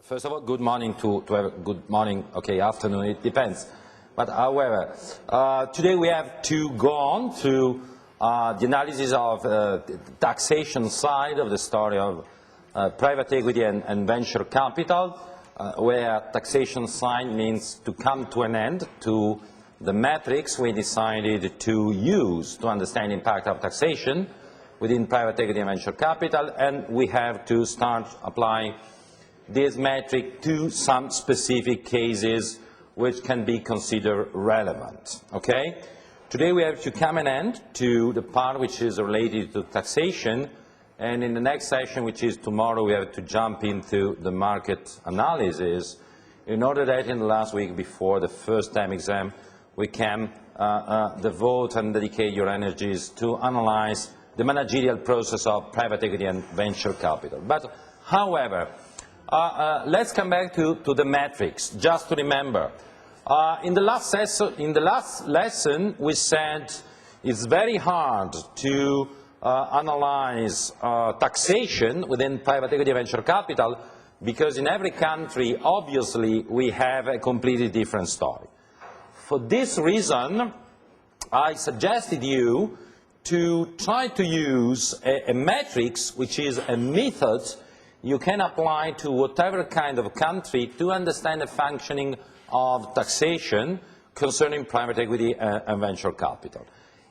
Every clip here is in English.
First of all, good morning good morning, okay, afternoon, it depends. But however, today we have to go on to the analysis of the taxation side of the story of private equity and venture capital, where taxation side means to come to an end to the metrics we decided to use to understand the impact of taxation within private equity and venture capital, and we have to start applying this metric to some specific cases which can be considered relevant. Okay? Today we have to come an end to the part which is related to taxation, and in the next session, which is tomorrow, we have to jump into the market analysis in order that in the last week before the first time exam we can devote and dedicate your energies to analyze the managerial process of private equity and venture capital. But however, let's come back to the metrics, just to remember. In the last lesson, we said it's very hard to analyze taxation within private equity venture capital because in every country, obviously, we have a completely different story. For this reason, I suggested you to try to use a matrix, which is a method you can apply to whatever kind of country to understand the functioning of taxation concerning private equity and venture capital.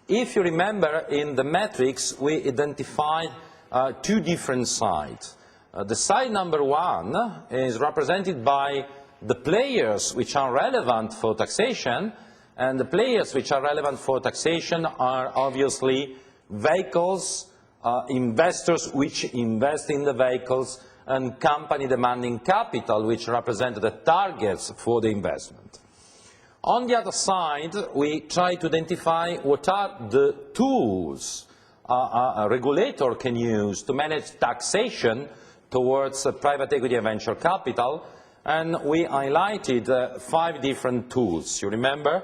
If you remember, in the matrix, we identified two different sides. The side number one is represented by the players which are relevant for taxation, and the players which are relevant for taxation are obviously vehicles, investors which invest in the vehicles, and company demanding capital, which represent the targets for the investment. On the other side, we try to identify what are the tools a regulator can use to manage taxation towards private equity and venture capital, and we highlighted 5 different tools. You remember,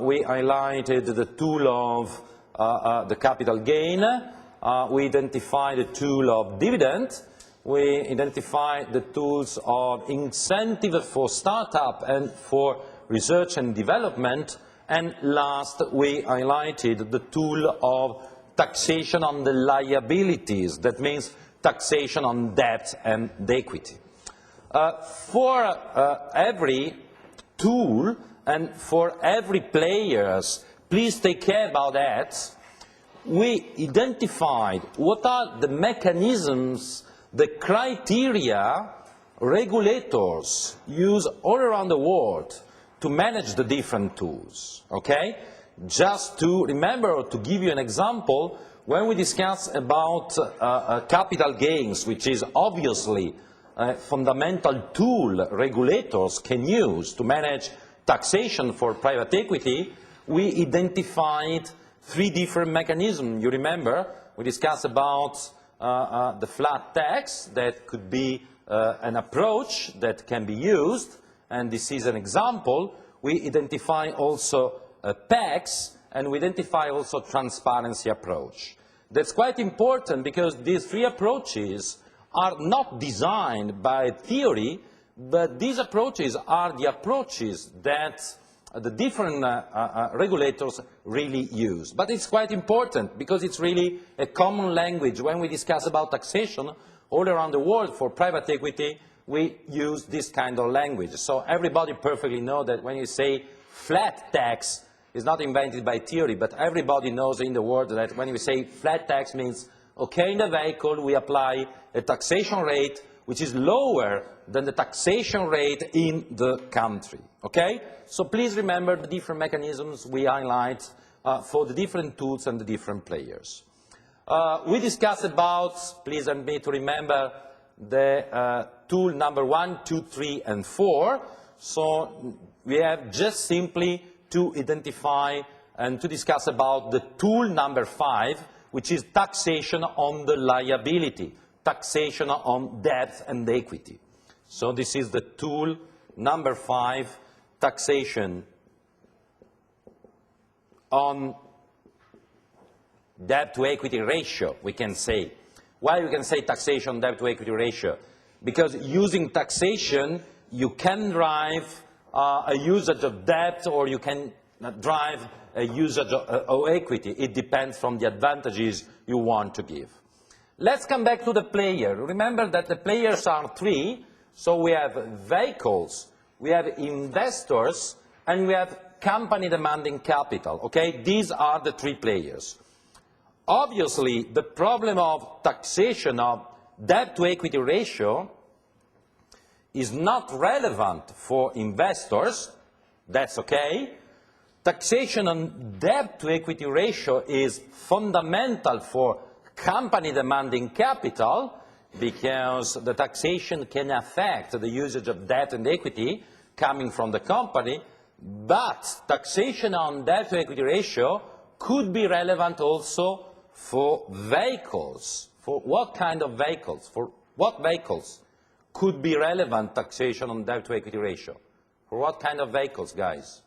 we highlighted the tool of the capital gain, we identified the tool of dividend, we identified the tools of incentive for startup and for research and development, and last we highlighted the tool of taxation on the liabilities, that means taxation on debt and equity. For every tool and for every players, please take care about that, we identified what are the mechanisms, the criteria regulators use all around the world to manage the different tools, okay? Just to remember, or to give you an example, when we discuss about capital gains, which is obviously a fundamental tool regulators can use to manage taxation for private equity, we identified 3 different mechanisms. You remember, we discussed about the flat tax, that could be an approach that can be used, and this is an example. We identify also PACs, and we identify also transparency approach. That's quite important because these 3 approaches are not designed by theory, but these approaches are the approaches that the different regulators really use. But it's quite important because it's really a common language. When we discuss about taxation all around the world for private equity, we use this kind of language. So everybody perfectly knows that when you say flat tax, it's not invented by theory, but everybody knows in the world that when we say flat tax means, okay, in the vehicle we apply a taxation rate which is lower than the taxation rate in the country, okay? So please remember the different mechanisms we highlight for the different tools and the different players. We discussed about, please help me to remember, the tool number 1, 2, 3, and 4. So we have just simply to identify and to discuss about the tool number 5, which is taxation on the liability, taxation on debt and equity. So this is the tool number 5, taxation on debt to equity ratio, we can say. Why we can say taxation debt to equity ratio? because using taxation, you can drive a usage of debt, or you can drive a usage of equity. It depends from the advantages you want to give. Let's come back to the player. Remember that the players are three. So we have vehicles, we have investors, and we have company demanding capital. Okay? These are the three players. Obviously, the problem of taxation of debt-to-equity ratio is not relevant for investors. That's okay. Taxation on debt-to-equity ratio is fundamental for company demanding capital, because the taxation can affect the usage of debt and equity coming from the company, but taxation on debt-to-equity ratio could be relevant also for vehicles. For what kind of vehicles? For what vehicles could be relevant taxation on debt-to-equity ratio? For what kind of vehicles, guys?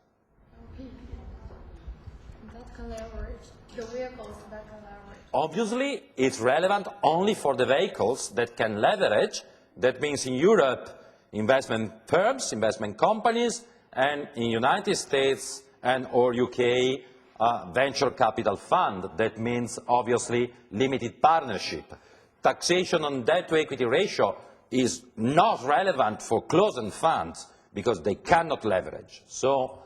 That can leverage. The vehicles that can leverage. Obviously, it's relevant only for the vehicles that can leverage. That means in Europe, investment firms, investment companies, and in the United States and or UK, venture capital fund. That means, obviously, limited partnership. Taxation on debt-to-equity ratio is not relevant for closed-end funds because they cannot leverage. So,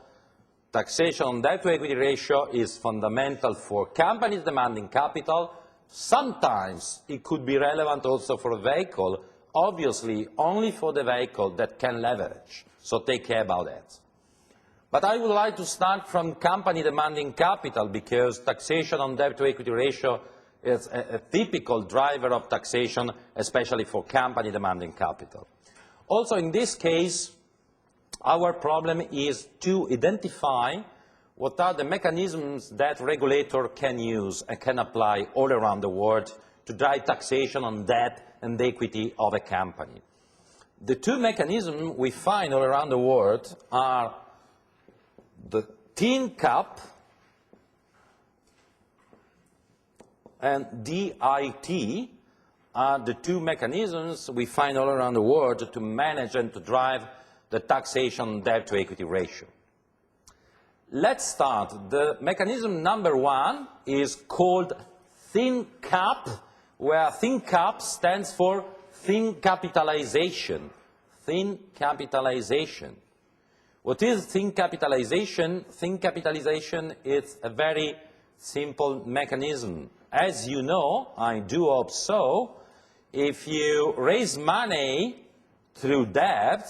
taxation on debt-to-equity ratio is fundamental for companies demanding capital. Sometimes it could be relevant also for a vehicle, obviously only for the vehicle that can leverage. So take care about that. But I would like to start from company demanding capital, because taxation on debt-to-equity ratio is a typical driver of taxation, especially for company demanding capital. Also in this case, our problem is to identify what are the mechanisms that regulator can use and can apply all around the world to drive taxation on debt and equity of a company. The two mechanisms we find all around the world are the tin cap and DIT are the two mechanisms we find all around the world to manage and to drive the taxation debt-to-equity ratio. Let's start. The mechanism number one is called thin cap, where thin cap stands for thin capitalization. Thin capitalization. What is thin capitalization? Thin capitalization is a very simple mechanism. As you know, I do hope so, if you raise money through debt,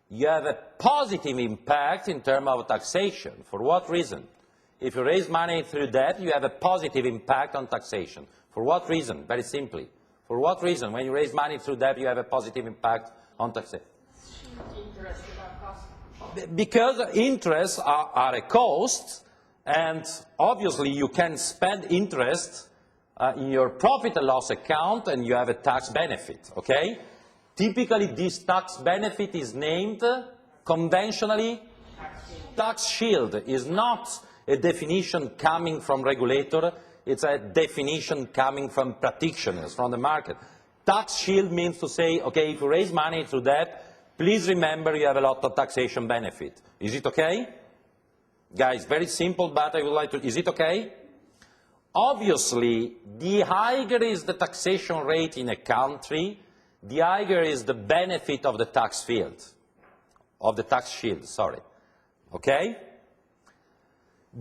you have a positive impact in terms of taxation. For what reason? If you raise money through debt, you have a positive impact on taxation. For what reason? Very simply. For what reason? When you raise money through debt, you have a positive impact on taxation. Because interests are a cost, and obviously you can spend interest in your profit and loss account, and you have a tax benefit, okay? Typically, this tax benefit is named conventionally tax shield. Is not a definition coming from regulator, it's a definition coming from practitioners, from the market. Tax shield means to say, okay, if you raise money through debt, please remember you have a lot of taxation benefit. Is it okay? Guys, very simple, but I would like to, is it okay? Obviously, the higher is the taxation rate in a country, the higher is the benefit of the tax field, of the tax shield, sorry, okay?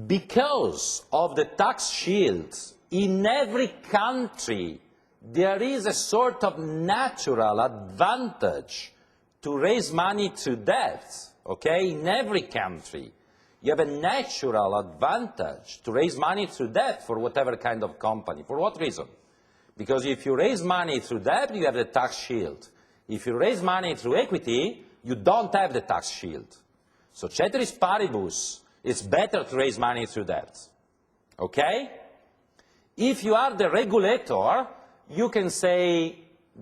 Because of the tax shield, in every country, there is a sort of natural advantage to raise money through debt, okay? In every country, you have a natural advantage to raise money through debt for whatever kind of company. For what reason? Because if you raise money through debt, you have the tax shield. If you raise money through equity, you don't have the tax shield. So ceteris paribus, it's better to raise money through debt. Okay? If you are the regulator, you can say,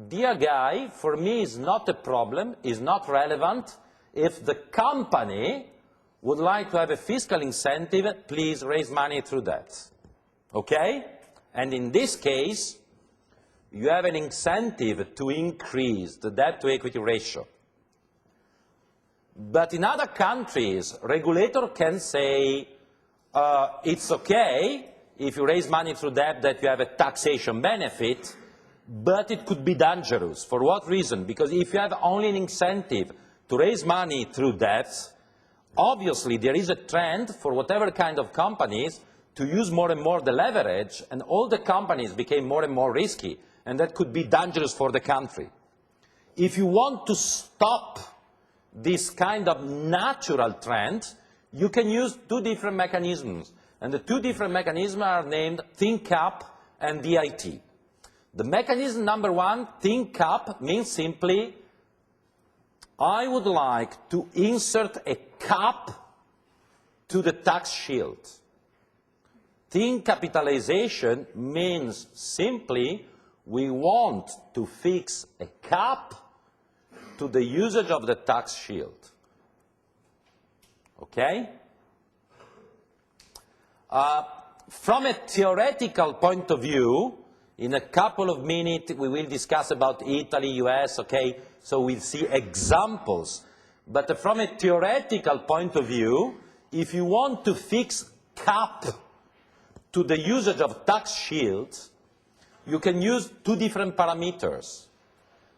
dear guy, for me it's not a problem, it's not relevant. If the company would like to have a fiscal incentive, please raise money through debt. Okay? And in this case, you have an incentive to increase the debt-to-equity ratio. But in other countries, regulator can say, it's okay if you raise money through debt that you have a taxation benefit, but it could be dangerous. For what reason? Because if you have only an incentive to raise money through debt, obviously there is a trend for whatever kind of companies to use more and more the leverage, and all the companies became more and more risky, and that could be dangerous for the country. If you want to stop this kind of natural trend, you can use two different mechanisms. And the two different mechanisms are named ThinCap and DIT. The mechanism number one, ThinCap, means simply, I would like to insert a cap to the tax shield. Think capitalization means simply we want to fix a cap to the usage of the tax shield. Okay? From a theoretical point of view, in a couple of minutes we will discuss about Italy, US, okay? So we'll see examples. But from a theoretical point of view, if you want to fix cap to the usage of tax shields, you can use two different parameters.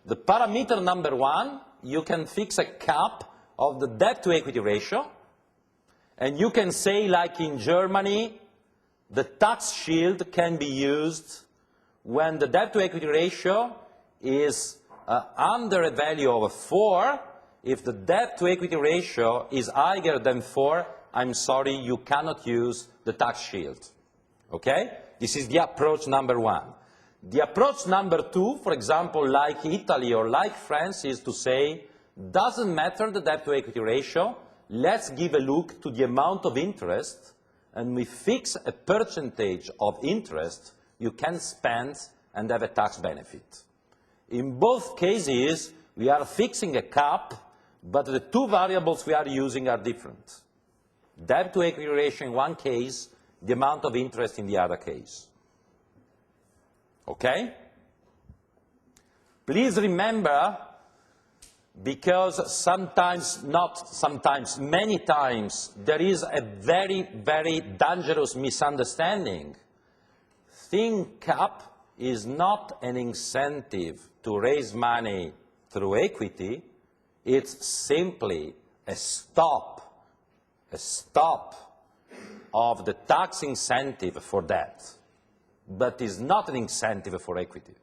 The parameter number one, you can fix a cap of the debt-to-equity ratio, and you can say, like in Germany, the tax shield can be used when the debt-to-equity ratio is under a value of 4. If the debt-to-equity ratio is higher than 4, I'm sorry, you cannot use the tax shield. Okay? This is the approach number one. The approach number two, for example, like Italy or like France, is to say, doesn't matter the debt-to-equity ratio, let's give a look to the amount of interest, and we fix a percentage of interest you can spend and have a tax benefit. In both cases, we are fixing a cap, but the two variables we are using are different. Debt-to-equity ratio in one case, the amount of interest in the other case. Okay? Please remember, because sometimes, not sometimes, many times, there is a very, very dangerous misunderstanding. ThinCap is not an incentive to raise money through equity, it's simply a stop of the tax incentive for that, but is not an incentive for equity.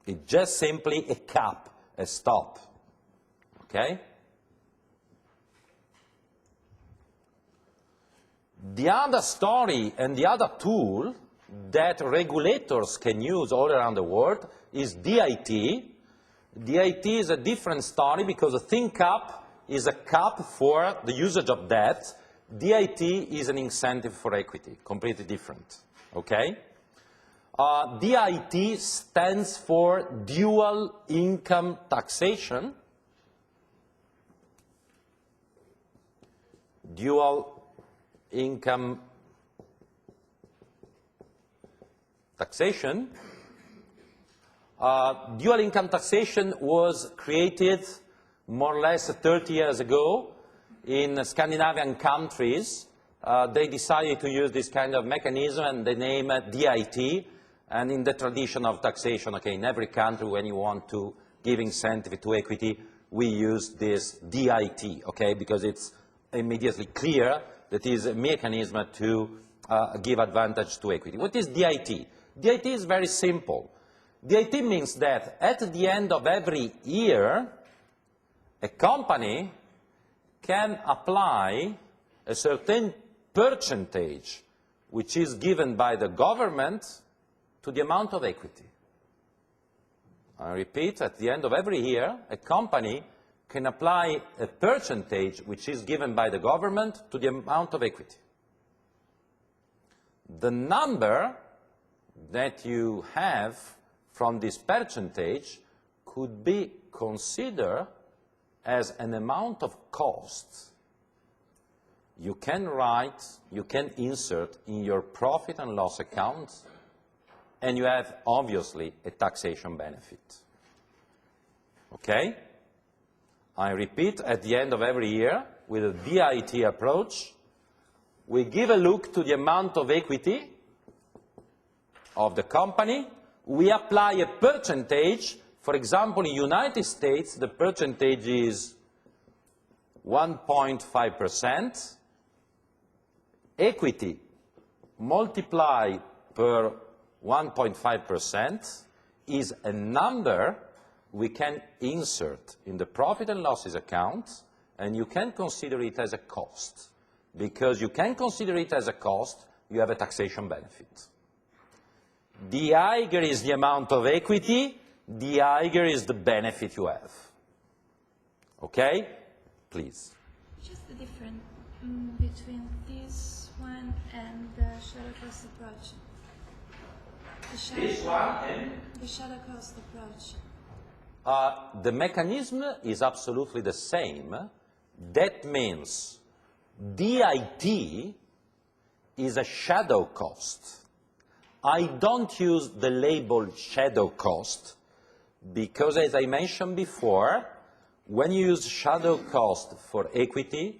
It's just simply a cap, a stop. Okay? The other story and the other tool that regulators can use all around the world is DIT. DIT is a different story because a ThinCap is a cap for the usage of debt. DIT is an incentive for equity, completely different. Okay? DIT stands for dual income taxation. Dual income taxation. Dual income taxation was created more or less 30 years ago in Scandinavian countries. They decided to use this kind of mechanism and they name it DIT. And in the tradition of taxation, okay, in every country when you want to give incentive to equity, we use this DIT, okay, because it's immediately clear that it is a mechanism to give advantage to equity. What is DIT? DIT is very simple. DIT means that at the end of every year, a company can apply a certain percentage which is given by the government to the amount of equity. I repeat, at the end of every year, a company can apply a percentage which is given by the government to the amount of equity. The number that you have from this percentage could be considered as an amount of cost you can write, you can insert in your profit and loss account and you have, obviously, a taxation benefit. Okay? I repeat, at the end of every year, with a DIT approach, we give a look to the amount of equity of the company. We apply a percentage. For example, in the United States, the percentage is 1.5%. Equity multiplied per 1.5% is a number we can insert in the profit and losses account, and you can consider it as a cost. Because you can consider it as a cost, you have a taxation benefit. The higher is the amount of equity, the higher is the benefit you have. Okay? Please. Just the difference between this one and the shadow cost approach. This one and? The shadow cost approach. The mechanism is absolutely the same. That means DIT is a shadow cost. I don't use the label shadow cost because, as I mentioned before, when you use shadow cost for equity,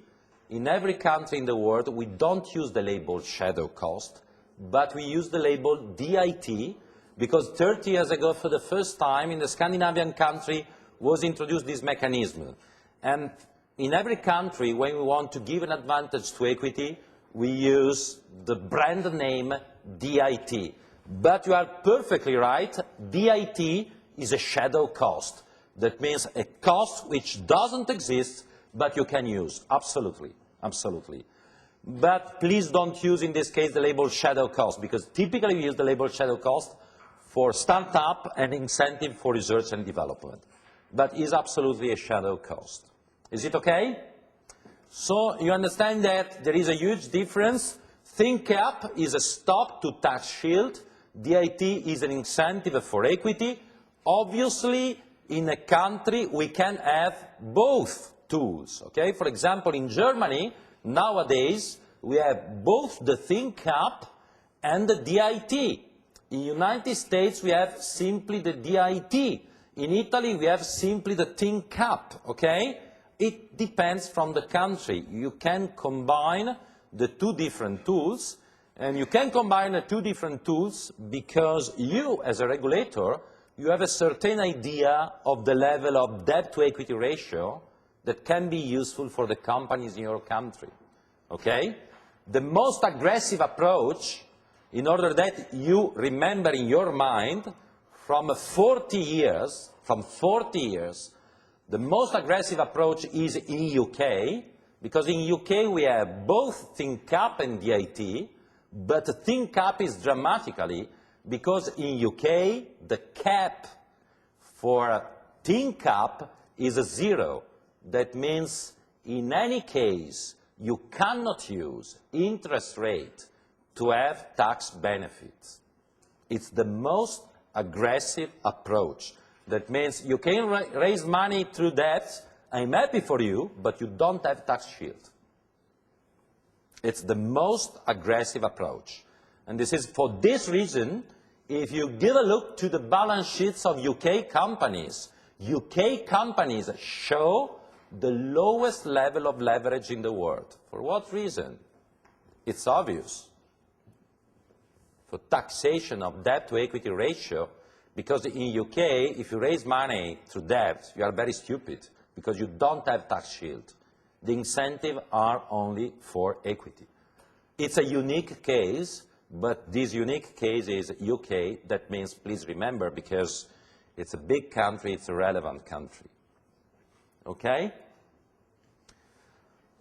in every country in the world, we don't use the label shadow cost, but we use the label DIT because 30 years ago, for the first time, in the Scandinavian country, was introduced this mechanism. And in every country, when we want to give an advantage to equity, we use the brand name DIT. But you are perfectly right, DIT is a shadow cost. That means a cost which doesn't exist, but you can use. Absolutely, absolutely. But please don't use, in this case, the label shadow cost, because typically we use the label shadow cost for startup and incentive for research and development. But it's absolutely a shadow cost. Is it okay? So you understand that there is a huge difference. ThinkCap is a stop to tax shield. DIT is an incentive for equity. Obviously, in a country, we can have both tools. Okay? For example, in Germany, nowadays, we have both the ThinkCap and the DIT. In the United States, we have simply the DIT. In Italy, we have simply the ThinkCap. Okay? It depends from the country. You can combine the two different tools, and you can combine the two different tools because you, as a regulator, you have a certain idea of the level of debt-to-equity ratio that can be useful for the companies in your country. Okay? The most aggressive approach, in order that you remember in your mind, from 40 years, the most aggressive approach is in UK, because in UK we have both ThinkCap and DIT, but ThinkCap is dramatically, because in UK the cap for ThinkCap is 0. That means in any case you cannot use interest rate to have tax benefits. It's the most aggressive approach. That means you can raise money through debt. I'm happy for you, but you don't have tax shield. It's the most aggressive approach. And this is for this reason, if you give a look to the balance sheets of UK companies show the lowest level of leverage in the world. For what reason? It's obvious. For taxation of debt to equity ratio, because in UK, if you raise money through debt, you are very stupid, because you don't have tax shield. The incentives are only for equity. It's a unique case, but this unique case is UK. That means, please remember, because it's a big country, it's a relevant country. Okay?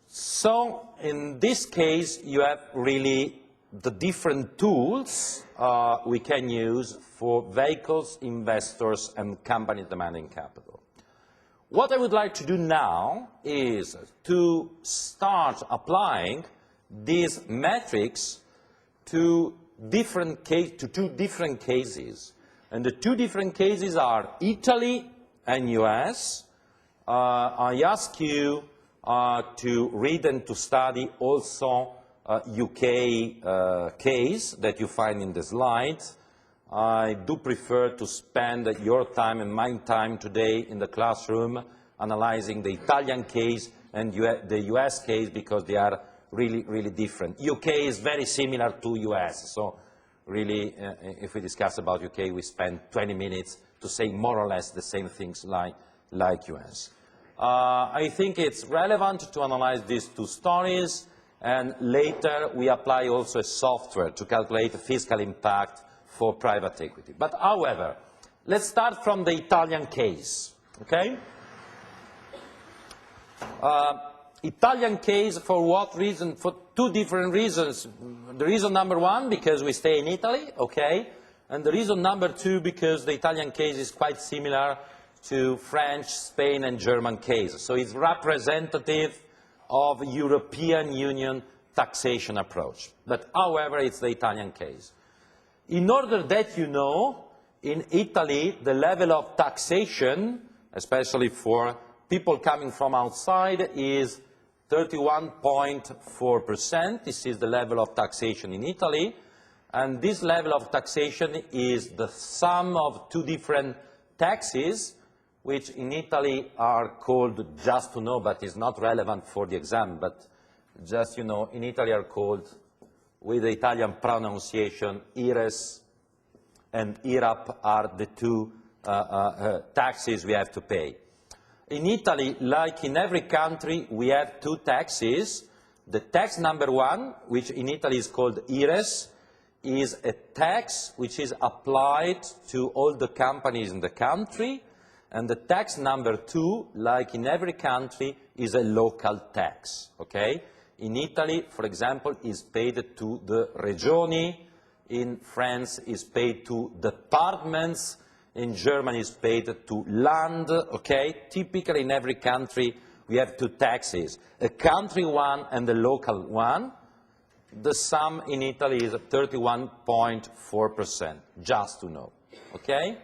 So, in this case, you have really the different tools we can use for vehicles, investors, and companies demanding capital. What I would like to do now is to start applying these metrics to two different cases. And the two different cases are Italy and US. I ask you to read and to study also UK case that you find in the slide. I do prefer to spend your time and my time today in the classroom analyzing the Italian case and the US case because they are really, really different. UK is very similar to US, so really, if we discuss about UK, we spend 20 minutes to say more or less the same things like US. I think it's relevant to analyze these two stories, and later we apply also a software to calculate the fiscal impact for private equity. But however, let's start from the Italian case, okay? Italian case, for what reason? For two different reasons. The reason number one, because we stay in Italy, okay? And the reason number two, because the Italian case is quite similar to French, Spain, and German cases. So it's representative of European Union taxation approach. But however, it's the Italian case. In order that you know, in Italy, the level of taxation, especially for people coming from outside, is 31.4%. This is the level of taxation in Italy. And this level of taxation is the sum of two different taxes, which in Italy are called, just to know, but is not relevant for the exam, but just, you know, in Italy are called, with the Italian pronunciation, IRES and IRAP are the two taxes we have to pay. In Italy, like in every country, we have two taxes. The tax number one, which in Italy is called IRES, is a tax which is applied to all the companies in the country, and the tax number two, like in every country, is a local tax, okay? In Italy, for example, is paid to the regioni. In France, is paid to departments. In Germany, is paid to land, okay? Typically, in every country, we have two taxes, a country one and a local one. The sum in Italy is 31.4%, just to know, okay?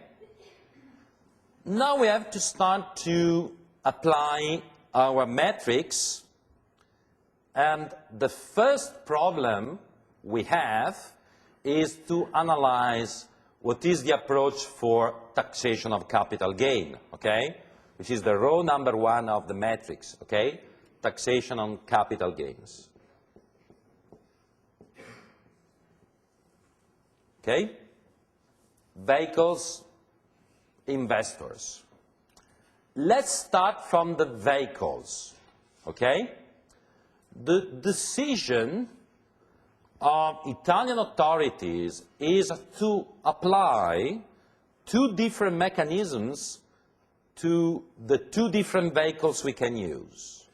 Now we have to start to apply our metrics. And the first problem we have is to analyze what is the approach for taxation of capital gain, okay? Which is the row number one of the matrix, okay? Taxation on capital gains. Okay? Vehicles, investors. Let's start from the vehicles, okay? The decision of Italian authorities is to apply two different mechanisms to the two different vehicles we can use.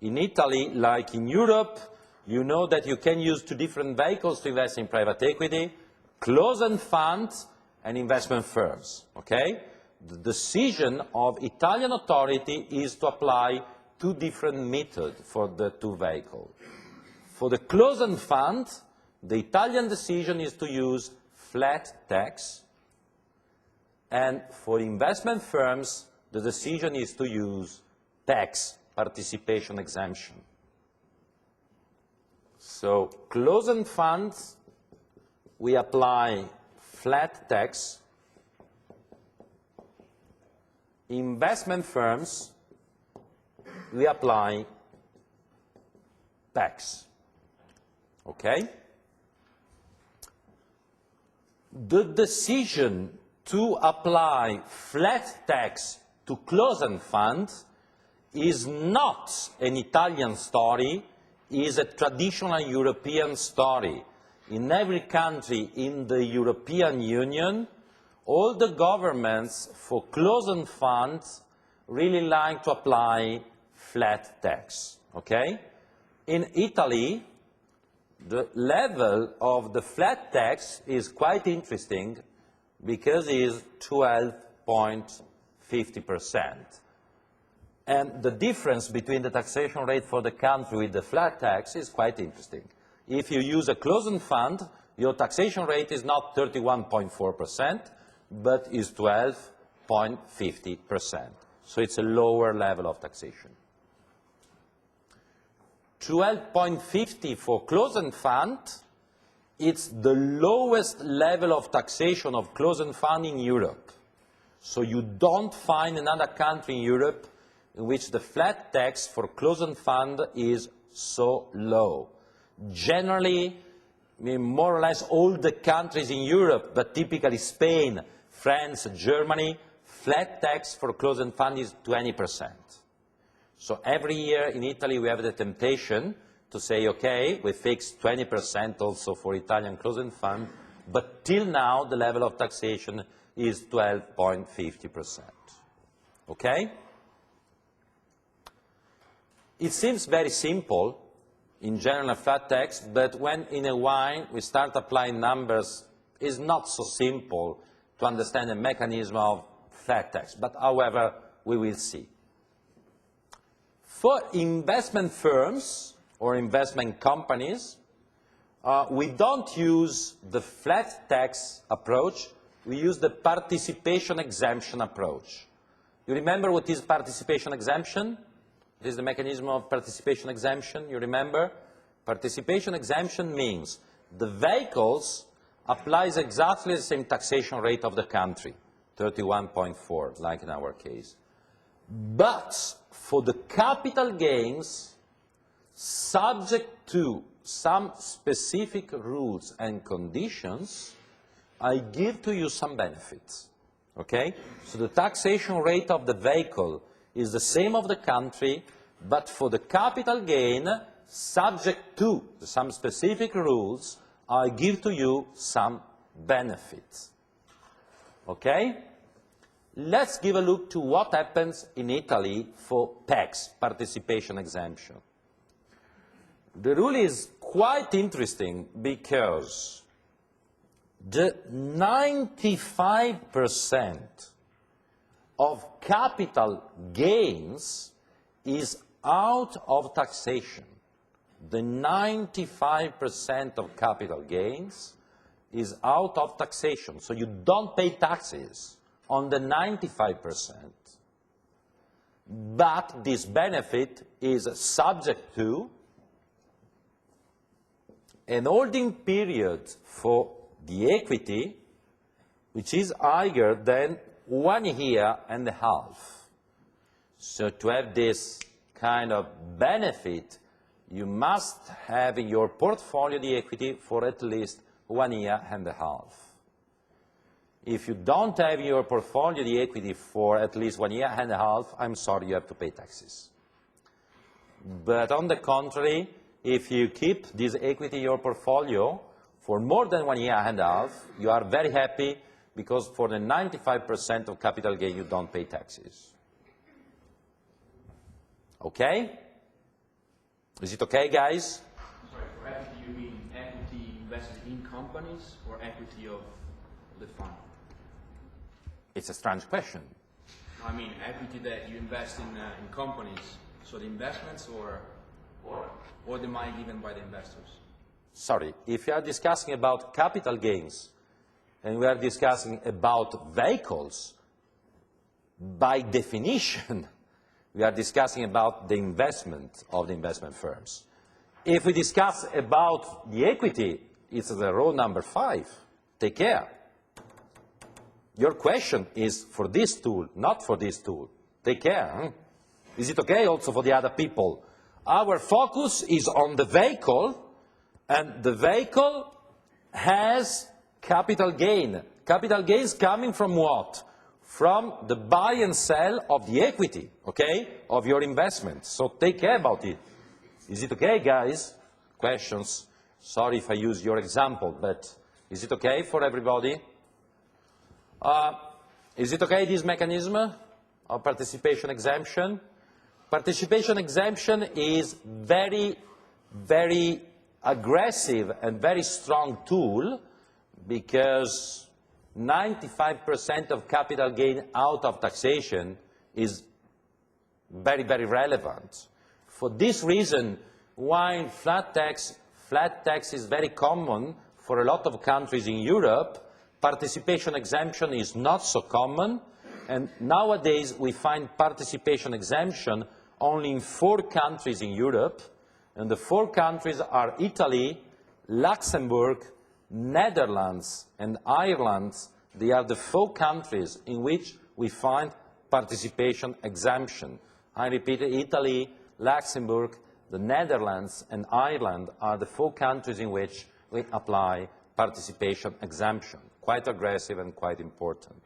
In Italy, like in Europe, you know that you can use two different vehicles to invest in private equity, closed-end funds and investment firms, okay? The decision of Italian authority is to apply two different methods for the two vehicles. For the closed-end fund, the Italian decision is to use flat tax, and for investment firms, the decision is to use tax participation exemption. So closed-end funds, we apply flat tax. Investment firms, we apply tax. Okay? The decision to apply flat tax to closed-end funds is not an Italian story, is a traditional European story. In every country in the European Union, all the governments for closed-end funds really like to apply flat tax, okay? In Italy, the level of the flat tax is quite interesting because it is 12.50%. And the difference between the taxation rate for the country with the flat tax is quite interesting. If you use a closed-end fund, your taxation rate is not 31.4%, but is 12.50%. So it's a lower level of taxation. 12.50 for closed-end fund it's the lowest level of taxation of closed fund in Europe. So you don't find another country in Europe in which the flat tax for closed fund is so low. Generally, I mean, more or less all the countries in Europe, but typically Spain, France, Germany, flat tax for closed fund is 20%. So every year in Italy we have the temptation to say, okay, we fix 20% also for Italian closed fund, but till now the level of taxation is 12.50%. Okay? It seems very simple in general flat tax, but when in a while we start applying numbers, it's not so simple to understand the mechanism of flat tax, but however, we will see. For investment firms or investment companies, we don't use the flat tax approach, we use the participation exemption approach. You remember what is participation exemption? This is the mechanism of participation exemption, you remember? Participation exemption means the vehicles applies exactly the same taxation rate of the country, 31.4, like in our case. But for the capital gains, subject to some specific rules and conditions, I give to you some benefits. Okay? So the taxation rate of the vehicle is the same of the country, but for the capital gain, subject to some specific rules, I give to you some benefits. Okay? Let's give a look to what happens in Italy for PEX, participation exemption. The rule is quite interesting because the 95% of capital gains is out of taxation. The 95% of capital gains is out of taxation, so you don't pay taxes on the 95%. But this benefit is subject to an holding period for the equity, which is higher than 1 year and a half. So to have this kind of benefit, you must have in your portfolio the equity for at least 1 year and a half. If you don't have in your portfolio the equity for at least 1 year and a half, I'm sorry, you have to pay taxes. But on the contrary, if you keep this equity in your portfolio for more than 1 year and a half, you are very happy because for the 95% of capital gain, you don't pay taxes. Okay? Is it okay, guys? Sorry, for equity you mean equity invested in companies or equity of the fund? It's a strange question. No, I mean equity that you invest in companies, so the investments or the money given by the investors? Sorry, if you are discussing about capital gains and we are discussing about vehicles, by definition, we are discussing about the investment of the investment firms. If we discuss about the equity, it's the rule number 5. Take care. Your question is for this tool, not for this tool. Take care. Is it okay also for the other people? Our focus is on the vehicle, and the vehicle has capital gain. Capital gains coming from what? From the buy and sell of the equity, okay, of your investment. So take care about it. Is it okay, guys? Questions? Sorry if I use your example, but is it okay for everybody? Is it okay, this mechanism of participation exemption? Participation exemption is very, very aggressive and very strong tool because 95% of capital gain out of taxation is very, very relevant. For this reason, while flat tax is very common for a lot of countries in Europe, participation exemption is not so common, and nowadays we find participation exemption only in 4 countries in Europe, and the 4 countries are Italy, Luxembourg, Netherlands and Ireland, they are the 4 countries in which we find participation exemption. I repeat, Italy, Luxembourg, the Netherlands and Ireland are the 4 countries in which we apply participation exemption. Quite aggressive and quite important.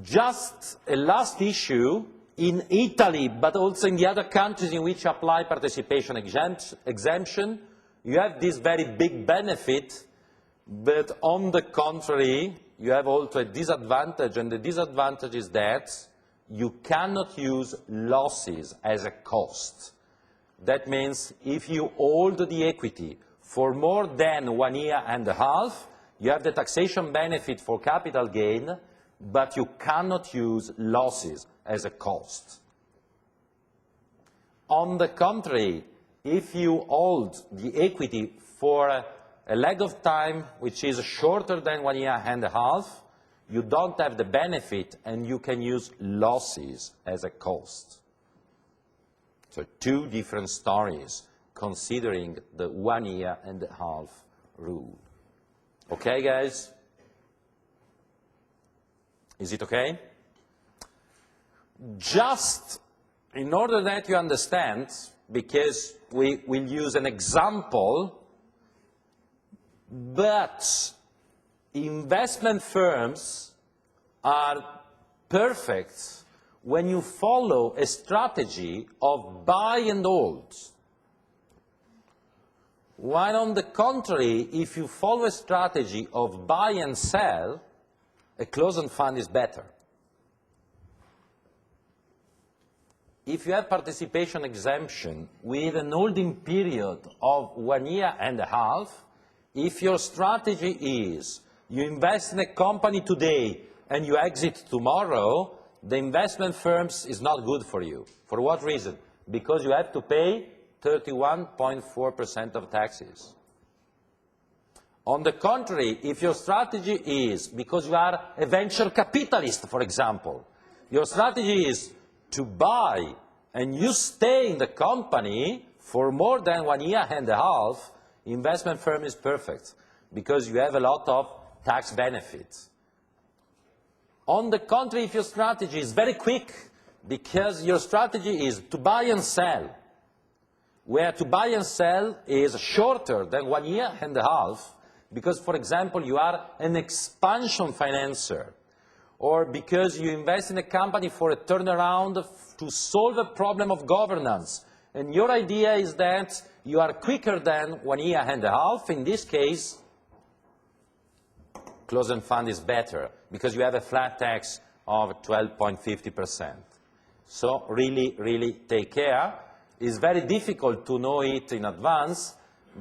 Just a last issue, in Italy, but also in the other countries in which apply participation exemption, you have this very big benefit, but on the contrary, you have also a disadvantage, and the disadvantage is that you cannot use losses as a cost. That means if you hold the equity for more than 1 year and a half, you have the taxation benefit for capital gain, but you cannot use losses as a cost. On the contrary, if you hold the equity for a leg of time which is shorter than 1 year and a half, you don't have the benefit and you can use losses as a cost. So 2 different stories considering the 1 year and a half rule. Okay, guys? Is it okay? Just in order that you understand, because we will use an example, but investment firms are perfect when you follow a strategy of buy and hold. While on the contrary, if you follow a strategy of buy and sell, a closed-end fund is better. If you have participation exemption with an holding period of 1 year and a half, if your strategy is you invest in a company today and you exit tomorrow, the investment firms is not good for you. For what reason? Because you have to pay 31.4% of taxes. On the contrary, if your strategy is, because you are a venture capitalist, for example, your strategy is to buy and you stay in the company for more than 1 year and a half, investment firm is perfect because you have a lot of tax benefits. On the contrary, if your strategy is very quick, because your strategy is to buy and sell, where to buy and sell is shorter than 1 year and a half, because, for example, you are an expansion financer, or because you invest in a company for a turnaround to solve a problem of governance, and your idea is that you are quicker than 1 year and a half, in this case, closed-end fund is better, because you have a flat tax of 12.50%. So really, really take care. It's very difficult to know it in advance,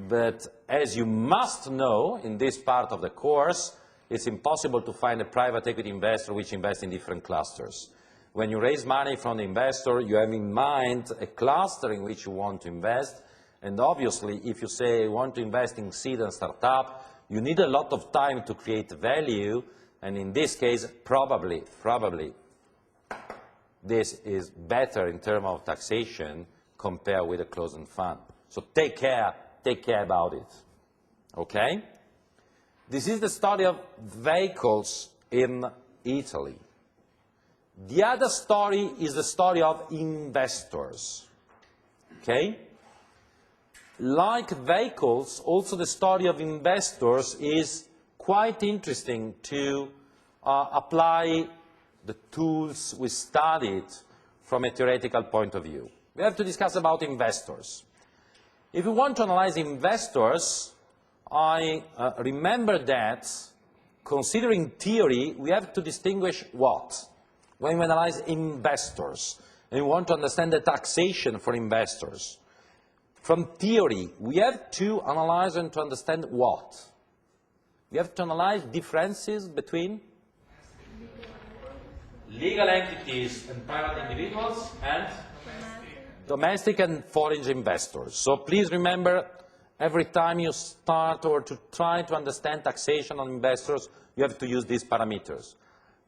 but as you must know in this part of the course, it's impossible to find a private equity investor which invests in different clusters. When you raise money from the investor, you have in mind a cluster in which you want to invest, and obviously if you say you want to invest in seed and startup, you need a lot of time to create value, and in this case, probably, this is better in terms of taxation compared with a closed-end fund. So take care about it, okay? This is the story of vehicles in Italy. The other story is the story of investors, okay? Like vehicles, also the story of investors is quite interesting to apply the tools we studied from a theoretical point of view. We have to discuss about investors. If we want to analyze investors, I remember that, considering theory, we have to distinguish what? When we analyze investors, and we want to understand the taxation for investors. From theory, we have to analyze and to understand what? We have to analyze differences between legal entities and private individuals and domestic and foreign investors. So please remember, every time you start or to try to understand taxation on investors, you have to use these parameters.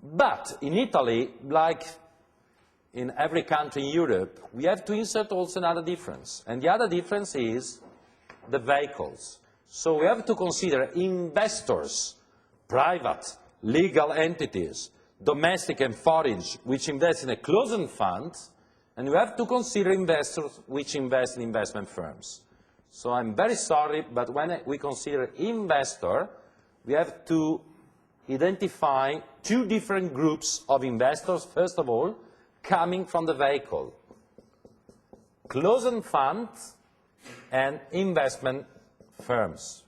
But in Italy, like in every country in Europe, we have to insert also another difference. And the other difference is the vehicles. So we have to consider investors, private, legal entities, domestic and foreign, which invest in a closed fund, and we have to consider investors which invest in investment firms. So I'm very sorry, but when we consider investor, we have to identify two different groups of investors, first of all, coming from the vehicle. Closed funds and investment firms.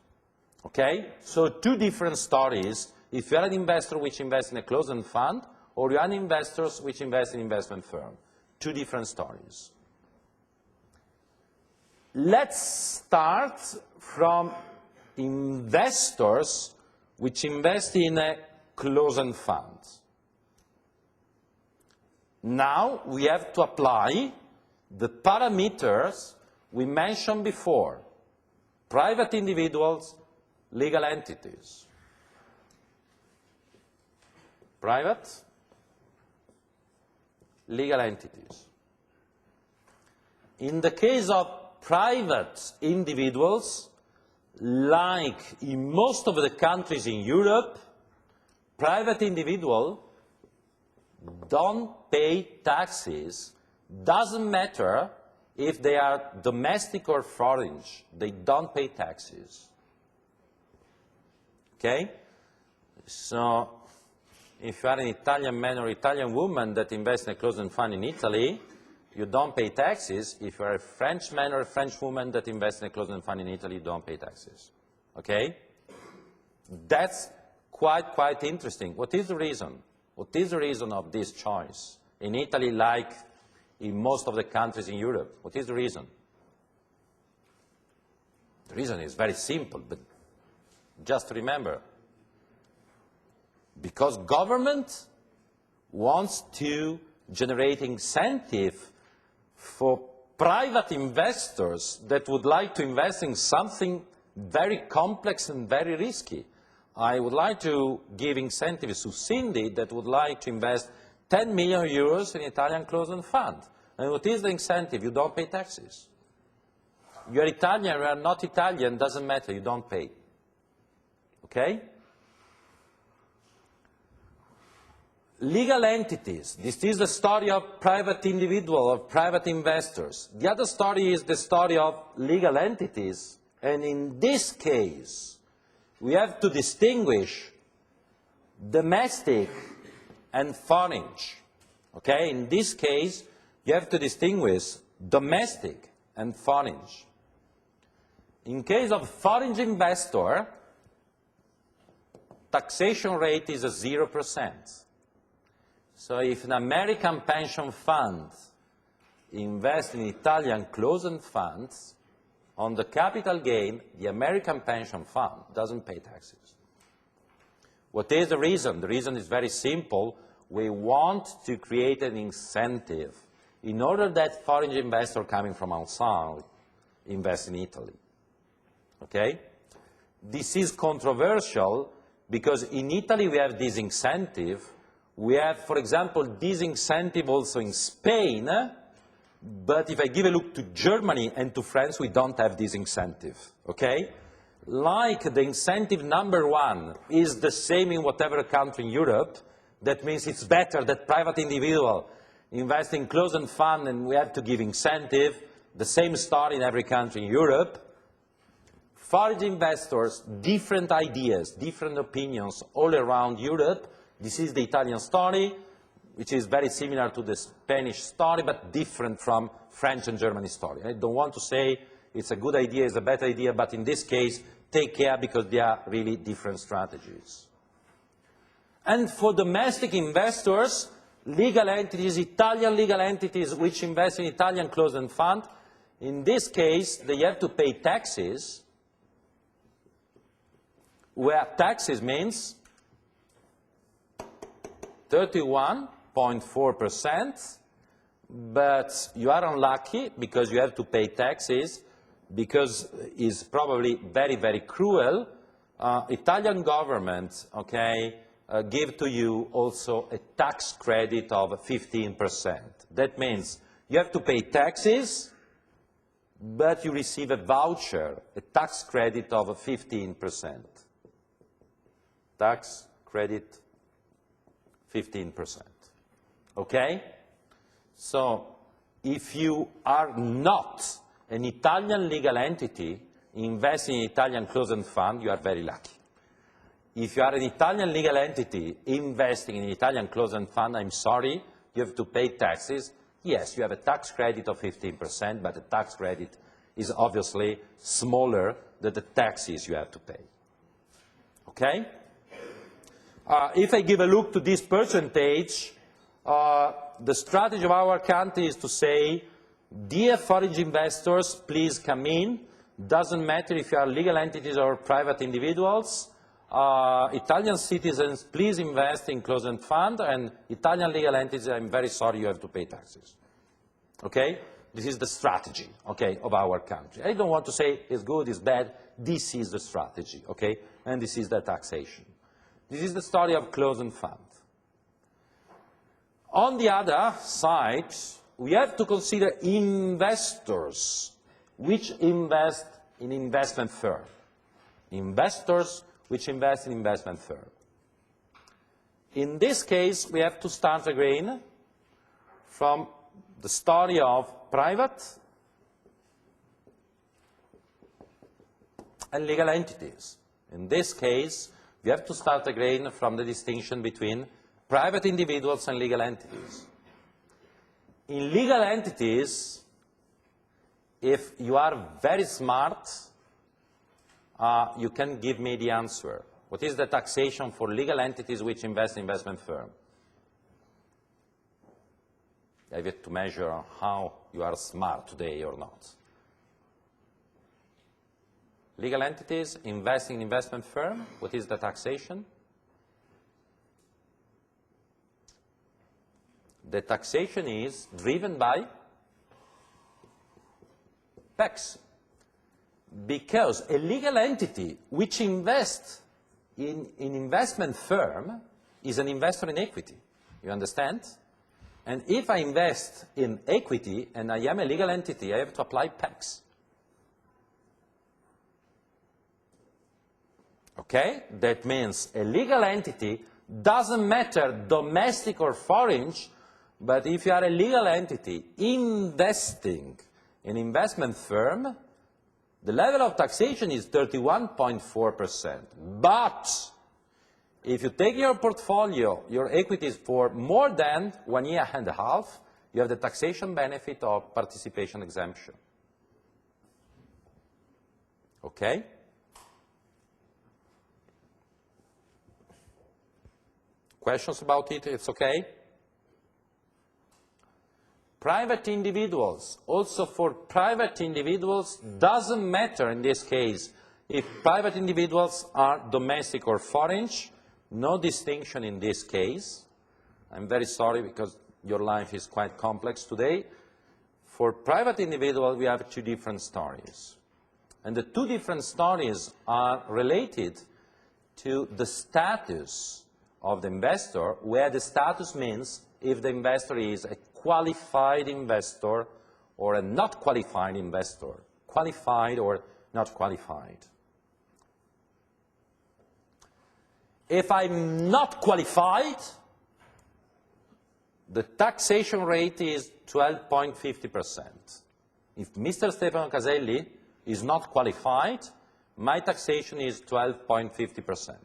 Okay? So two different stories. If you are an investor which invests in a closed fund, or you are an investor which invests in investment firm. Two different stories. Let's start from investors which invest in a closed fund. Now we have to apply the parameters we mentioned before. Private individuals, legal entities. Private, legal entities. In the case of private individuals, like in most of the countries in Europe, private individuals don't pay taxes. Doesn't matter if they are domestic or foreign, they don't pay taxes. Okay? So, if you are an Italian man or Italian woman that invests in a closed fund in Italy, you don't pay taxes. If you are a French man or a French woman that invests in a closed fund in Italy, you don't pay taxes. Okay? That's quite interesting. What is the reason? What is the reason of this choice? In Italy, like in most of the countries in Europe, what is the reason? The reason is very simple, but just remember, because government wants to generate incentive for private investors that would like to invest in something very complex and very risky. I would like to give incentives to Cindy that would like to invest 10 million euros in Italian closed fund. And what is the incentive? You don't pay taxes. You are Italian, you are not Italian, doesn't matter, you don't pay. Okay? Legal entities. This is the story of private individual, of private investors. The other story is the story of legal entities. And in this case, we have to distinguish domestic and foreign. Okay? In this case, you have to distinguish domestic and foreign. In case of foreign investor, taxation rate is 0%. So if an American pension fund invests in Italian closed funds, on the capital gain, the American pension fund doesn't pay taxes. What is the reason? The reason is very simple. We want to create an incentive in order that foreign investors coming from outside invest in Italy. Okay? This is controversial because in Italy we have this incentive. We have, for example, this incentive also in Spain, but if I give a look to Germany and to France, we don't have this incentive, okay? Like the incentive number one is the same in whatever country in Europe, that means it's better that private individual invest in closed fund and we have to give incentive, the same story in every country in Europe. Foreign investors, different ideas, different opinions all around Europe. This is the Italian story, which is very similar to the Spanish story, but different from French and German story. I don't want to say it's a good idea, it's a bad idea, but in this case, take care because they are really different strategies. And for domestic investors, legal entities, Italian legal entities which invest in Italian closed fund, in this case, they have to pay taxes, where taxes means 31.4%, but you are unlucky because you have to pay taxes because it's probably very cruel. Italian government, okay, give to you also a tax credit of 15%. That means you have to pay taxes, but you receive a voucher, a tax credit of 15%. Tax credit 15%. Okay? So if you are not an Italian legal entity investing in Italian closed-end fund, you are very lucky. If you are an Italian legal entity investing in an Italian closed-end fund, I'm sorry, you have to pay taxes. Yes, you have a tax credit of 15%, but the tax credit is obviously smaller than the taxes you have to pay. Okay? If I give a look to this percentage, the strategy of our country is to say, dear foreign investors, please come in. Doesn't matter if you are legal entities or private individuals. Italian citizens, please invest in closed-end fund, and Italian legal entities, I'm very sorry, you have to pay taxes. Okay? This is the strategy, okay, of our country. I don't want to say it's good, it's bad. This is the strategy, okay? And this is the taxation. This is the story of closed-end fund. On the other side, we have to consider investors which invest in investment firm. Investors which invest in investment firm. In this case, we have to start again from the story of private and legal entities. In this case, we have to start again from the distinction between private individuals and legal entities. In legal entities, if you are very smart, you can give me the answer. What is the taxation for legal entities which invest in investment firm? I have to measure how you are smart today or not. Legal entities investing in investment firm, what is the taxation? The taxation is driven by tax. Because a legal entity which invests in investment firm is an investor in equity. You understand? And if I invest in equity and I am a legal entity, I have to apply tax. Okay? That means a legal entity doesn't matter domestic or foreign, but if you are a legal entity investing in investment firm, the level of taxation is 31.4%. But if you take your portfolio, your equities for more than 1 year and a half, you have the taxation benefit of participation exemption. Okay? Questions about it? It's okay? Private individuals, also for private individuals, doesn't matter in this case if private individuals are domestic or foreign, no distinction in this case. I'm very sorry because your life is quite complex today. For private individuals, we have two different stories. And the two different stories are related to the status of the investor, where the status means if the investor is a qualified investor or a not qualified investor, qualified or not qualified. If I'm not qualified, the taxation rate is 12.50%. If Mr. Stefano Caselli is not qualified, my taxation is 12.50%.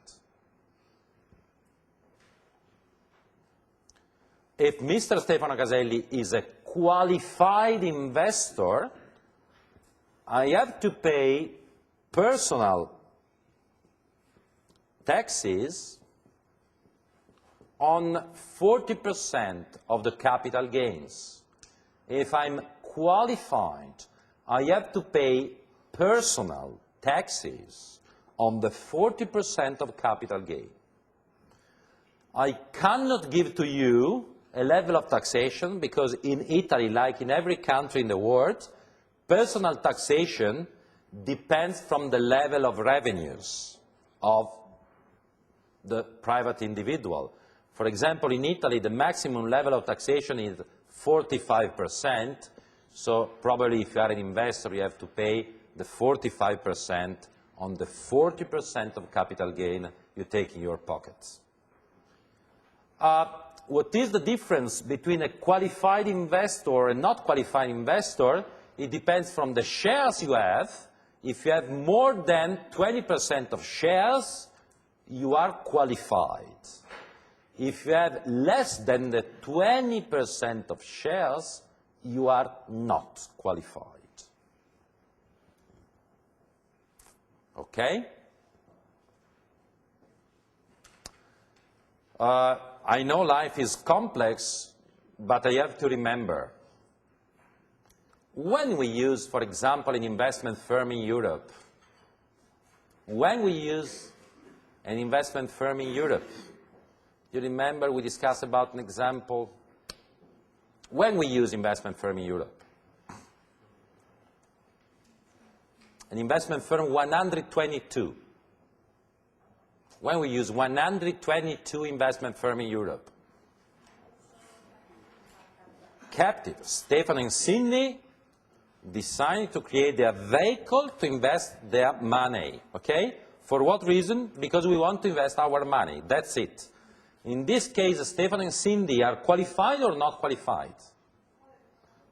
If Mr. Stefano Caselli is a qualified investor, I have to pay personal taxes on 40% of the capital gains. If I'm qualified, I have to pay personal taxes on the 40% of capital gain. I cannot give to you a level of taxation because in Italy, like in every country in the world, personal taxation depends from the level of revenues of the private individual. For example, in Italy, the maximum level of taxation is 45%, So probably if you are an investor, you have to pay the 45% on the 40% of capital gain you take in your pockets. What is the difference between a qualified investor and not qualified investor? It depends from the shares you have. If you have more than 20% of shares, you are qualified. If you have less than the 20% of shares, you are not qualified. Okay? I know life is complex, but I have to remember, when we use, for example, an investment firm in Europe, when we use an investment firm in Europe, you remember we discussed about an example, when we use investment firm in Europe, an investment firm 122, when we use 122 investment firm in Europe, captive, Stefano and Cindy decided to create their vehicle to invest their money, okay? For what reason? Because we want to invest our money, that's it. In this case, Stefano and Cindy are qualified or not qualified?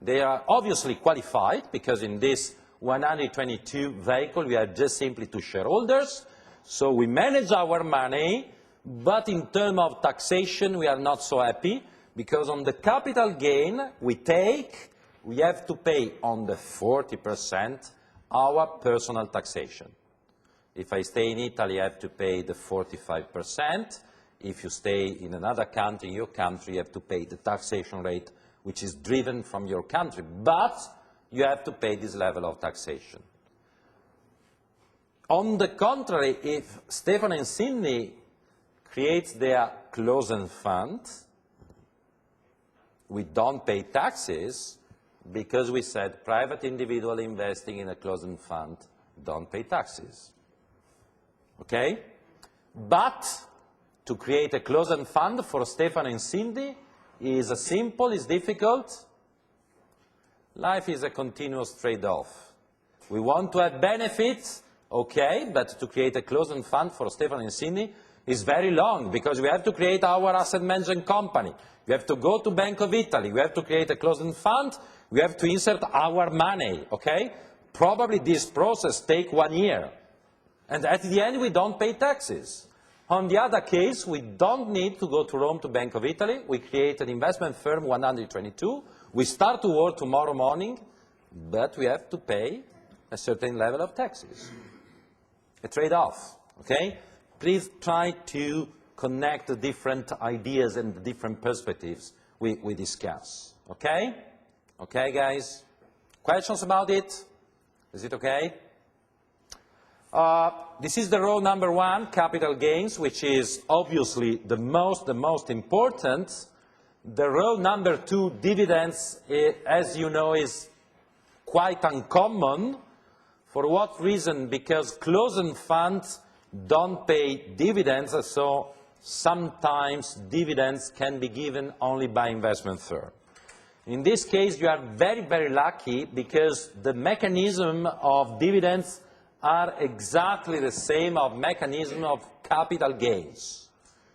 They are obviously qualified, because in this 122 vehicle, we are just simply two shareholders, so we manage our money, but in terms of taxation, we are not so happy, because on the capital gain we take, we have to pay on the 40% our personal taxation. If I stay in Italy, I have to pay the 45%. If you stay in another country, in your country, you have to pay the taxation rate, which is driven from your country, but you have to pay this level of taxation. On the contrary, if Stefano and Cindy create their closed fund, we don't pay taxes, because we said private individual investing in a closed fund don't pay taxes. Okay? But to create a closed fund for Stefano and Cindy is simple, is difficult. Life is a continuous trade-off. We want to have benefits, okay, but to create a closed fund for Stefano and Cindy is very long, because we have to create our asset management company. We have to go to Bank of Italy. We have to create a closed fund. We have to insert our money, okay? Probably this process takes 1 year. And at the end, we don't pay taxes. On the other case, we don't need to go to Rome to Bank of Italy. We create an investment firm 122. We start to work tomorrow morning, but we have to pay a certain level of taxes. A trade-off, okay? Please try to connect the different ideas and the different perspectives we discuss, okay? Okay, guys? Questions about it? Is it okay? This is the row number 1, capital gains, which is obviously the most important. The row number 2, dividends, as you know, is quite uncommon. For what reason? Because closed funds don't pay dividends, so sometimes dividends can be given only by investment firm. In this case, you are very, very lucky, because the mechanism of dividends are exactly the same of mechanism of capital gains.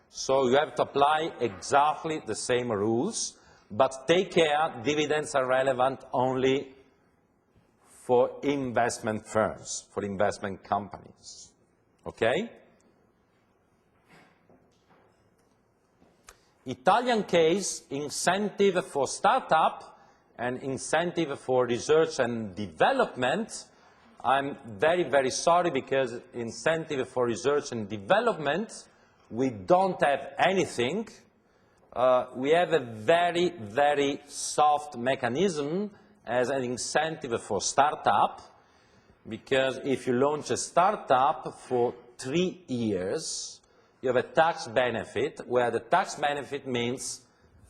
So you have to apply exactly the same rules, but take care, dividends are relevant only for investment firms, for investment companies. Okay? Italian case, incentive for startup and incentive for research and development. I'm very, very sorry, because incentive for research and development, we don't have anything. We have a very, very soft mechanism as an incentive for startup, because if you launch a startup for 3 years, you have a tax benefit, where the tax benefit means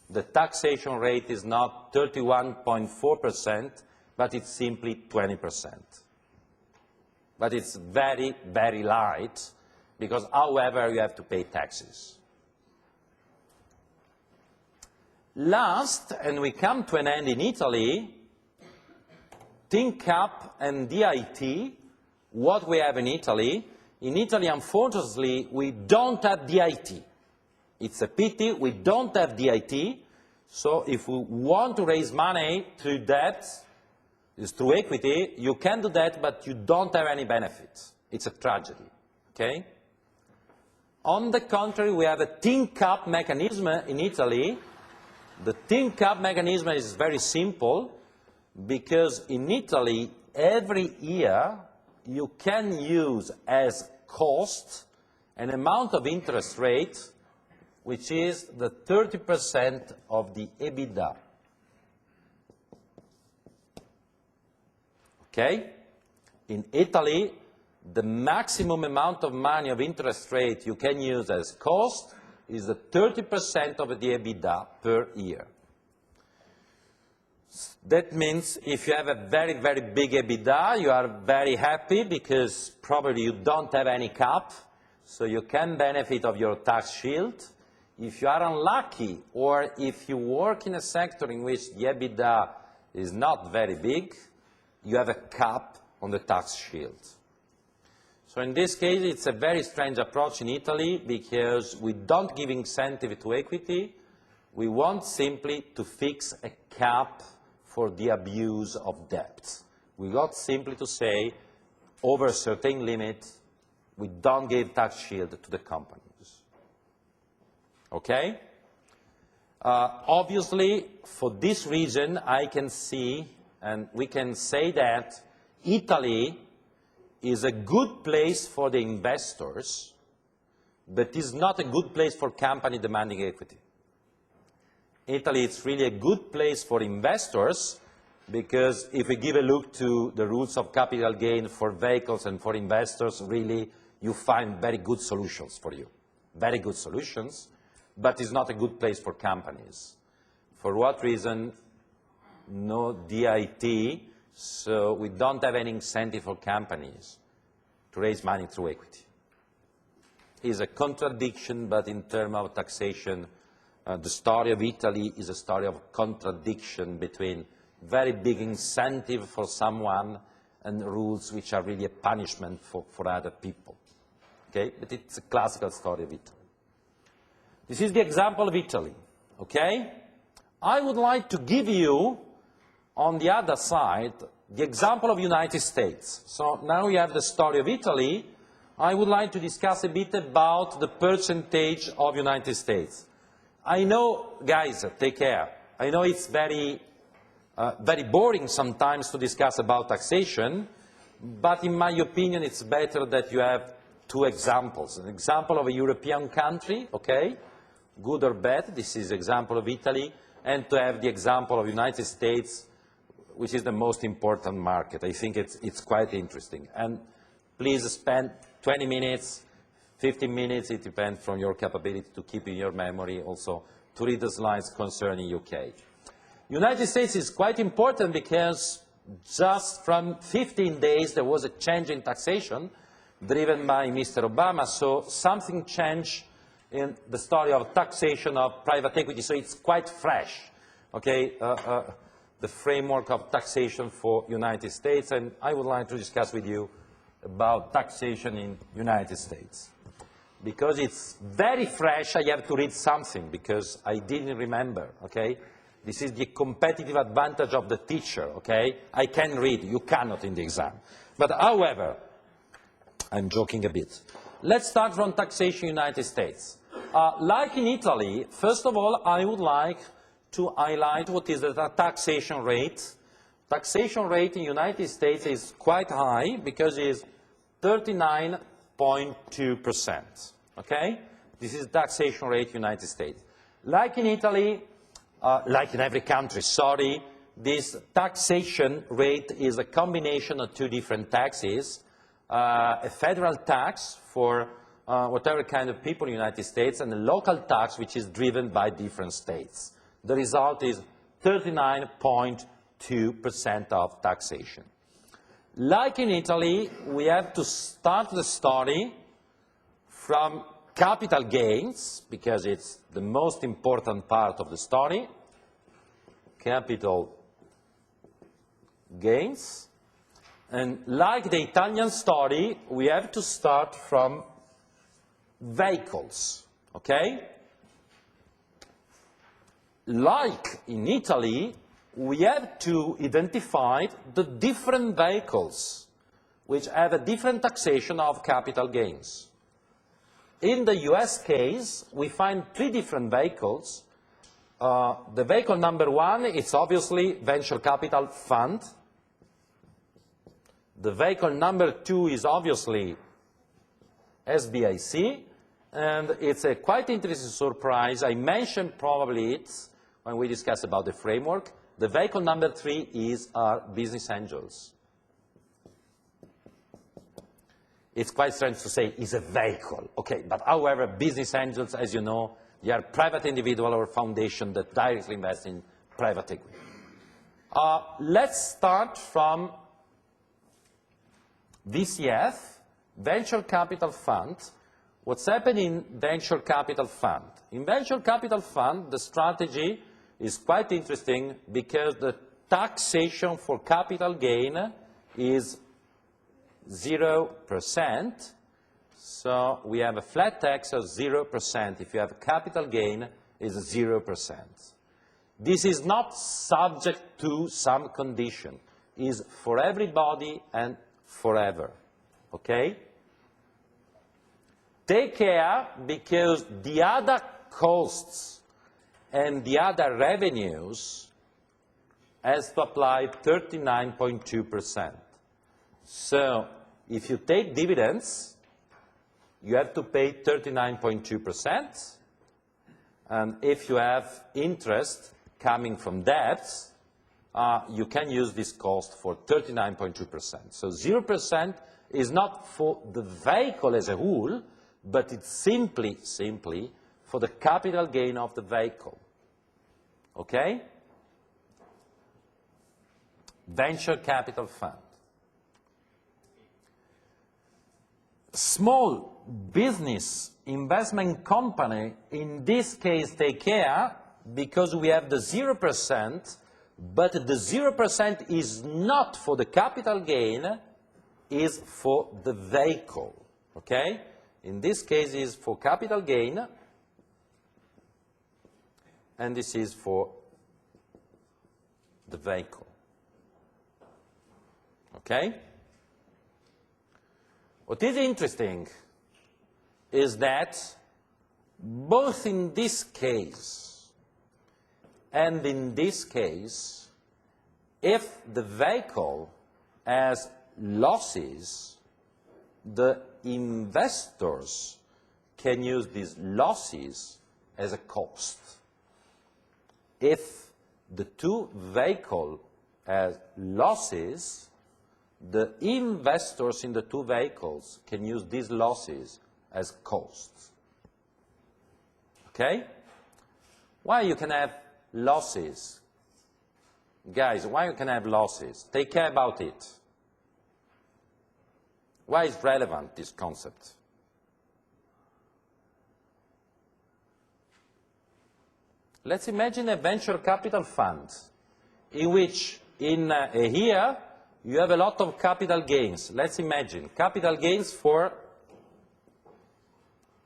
the taxation rate is not 31.4%, but it's simply 20%. But it's very, very light, because however you have to pay taxes. Last, and we come to an end in Italy, TINCAP and DIT, what we have in Italy, unfortunately, we don't have DIT. It's a pity, we don't have DIT, so if we want to raise money through debt, is through equity, you can do that, but you don't have any benefits. It's a tragedy, okay? On the contrary, we have a TINCAP mechanism in Italy. The TINCAP mechanism is very simple, because in Italy, every year, you can use as cost an amount of interest rate which is the 30% of the EBITDA. Okay? In Italy, the maximum amount of money of interest rate you can use as cost is the 30% of the EBITDA per year. That means if you have a very, very big EBITDA, you are very happy because probably you don't have any cap, so you can benefit of your tax shield. If you are unlucky, or if you work in a sector in which the EBITDA is not very big, you have a cap on the tax shield. So in this case, it's a very strange approach in Italy because we don't give incentive to equity. We want simply to fix a cap for the abuse of debt. We got simply to say, over a certain limit, we don't give tax shield to the companies. Okay? Obviously, for this reason, I can see, and we can say that Italy is a good place for the investors, but is not a good place for company demanding equity. Italy is really a good place for investors because if we give a look to the rules of capital gain for vehicles and for investors, really you find very good solutions for you. Very good solutions, but it's not a good place for companies. For what reason? No DIT, so we don't have any incentive for companies to raise money through equity. It's a contradiction, but in terms of taxation, the story of Italy is a story of contradiction between very big incentive for someone and rules which are really a punishment for other people. Okay? But it's a classical story of Italy. This is the example of Italy. Okay? I would like to give you, on the other side, the example of United States. So now we have the story of Italy. I would like to discuss a bit about the percentage of United States. I know, guys, take care. I know it's very boring sometimes to discuss about taxation, but in my opinion, it's better that you have two examples. An example of a European country, okay, good or bad, this is the example of Italy, and to have the example of United States, which is the most important market. I think it's quite interesting. And please spend 20 minutes, 15 minutes, it depends from your capability to keep in your memory also to read the slides concerning UK. United States is quite important because just from 15 days there was a change in taxation driven by Mr. Obama, so something changed in the story of taxation of private equity, so it's quite fresh, okay, the framework of taxation for United States, and I would like to discuss with you about taxation in United States. Because it's very fresh, I have to read something, because I didn't remember, okay? This is the competitive advantage of the teacher, okay? I can read, you cannot in the exam. But however, I'm joking a bit. Let's start from taxation in the United States. Like in Italy, first of all, I would like to highlight what is the taxation rate. Taxation rate in the United States is quite high because it's 39.2%. Okay? This is taxation rate in the United States. Like in Italy, like in every country, sorry, this taxation rate is a combination of two different taxes. A federal tax for whatever kind of people in the United States and a local tax which is driven by different states. The result is 39.2% of taxation. Like in Italy, we have to start the story from capital gains, because it's the most important part of the story. Capital gains. And like the Italian story, we have to start from vehicles, okay? Like in Italy, we have to identify the different vehicles which have a different taxation of capital gains. In the US case, we find 3 different vehicles. The vehicle number 1 is obviously venture capital fund. The vehicle number 2 is obviously SBIC, and it's a quite interesting surprise. I mentioned probably it when we discussed about the framework. The vehicle number 3 is our business angels. It's quite strange to say it's a vehicle, okay, but however, business angels, as you know, they are private individual or foundation that directly invest in private equity. Let's start from VCF, Venture Capital Fund. What's happening in Venture Capital Fund? In Venture Capital Fund, the strategy is quite interesting because the taxation for capital gain is 0%. So we have a flat tax of 0%. If you have capital gain, it's 0%. This is not subject to some condition. It's for everybody and forever, okay? Take care, because the other costs and the other revenues has to apply 39.2%. So if you take dividends, you have to pay 39.2%, and if you have interest coming from debts, you can use this cost for 39.2%. So 0% is not for the vehicle as a whole, but it's simply for the capital gain of the vehicle. Okay? Venture capital fund. Small business investment company, in this case, take care because we have the 0%, but the 0% is not for the capital gain, is for the vehicle, okay? In this case, is for capital gain, and this is for the vehicle, okay? What is interesting is that both in this case and in this case, if the vehicle has losses, the investors can use these losses as a cost. If the two vehicles have losses, the investors in the two vehicles can use these losses as costs. Okay? Why you can have losses? Guys, why you can have losses? Take care about it. Why is relevant, this concept? Let's imagine a venture capital fund in which in a year you have a lot of capital gains. Let's imagine capital gains for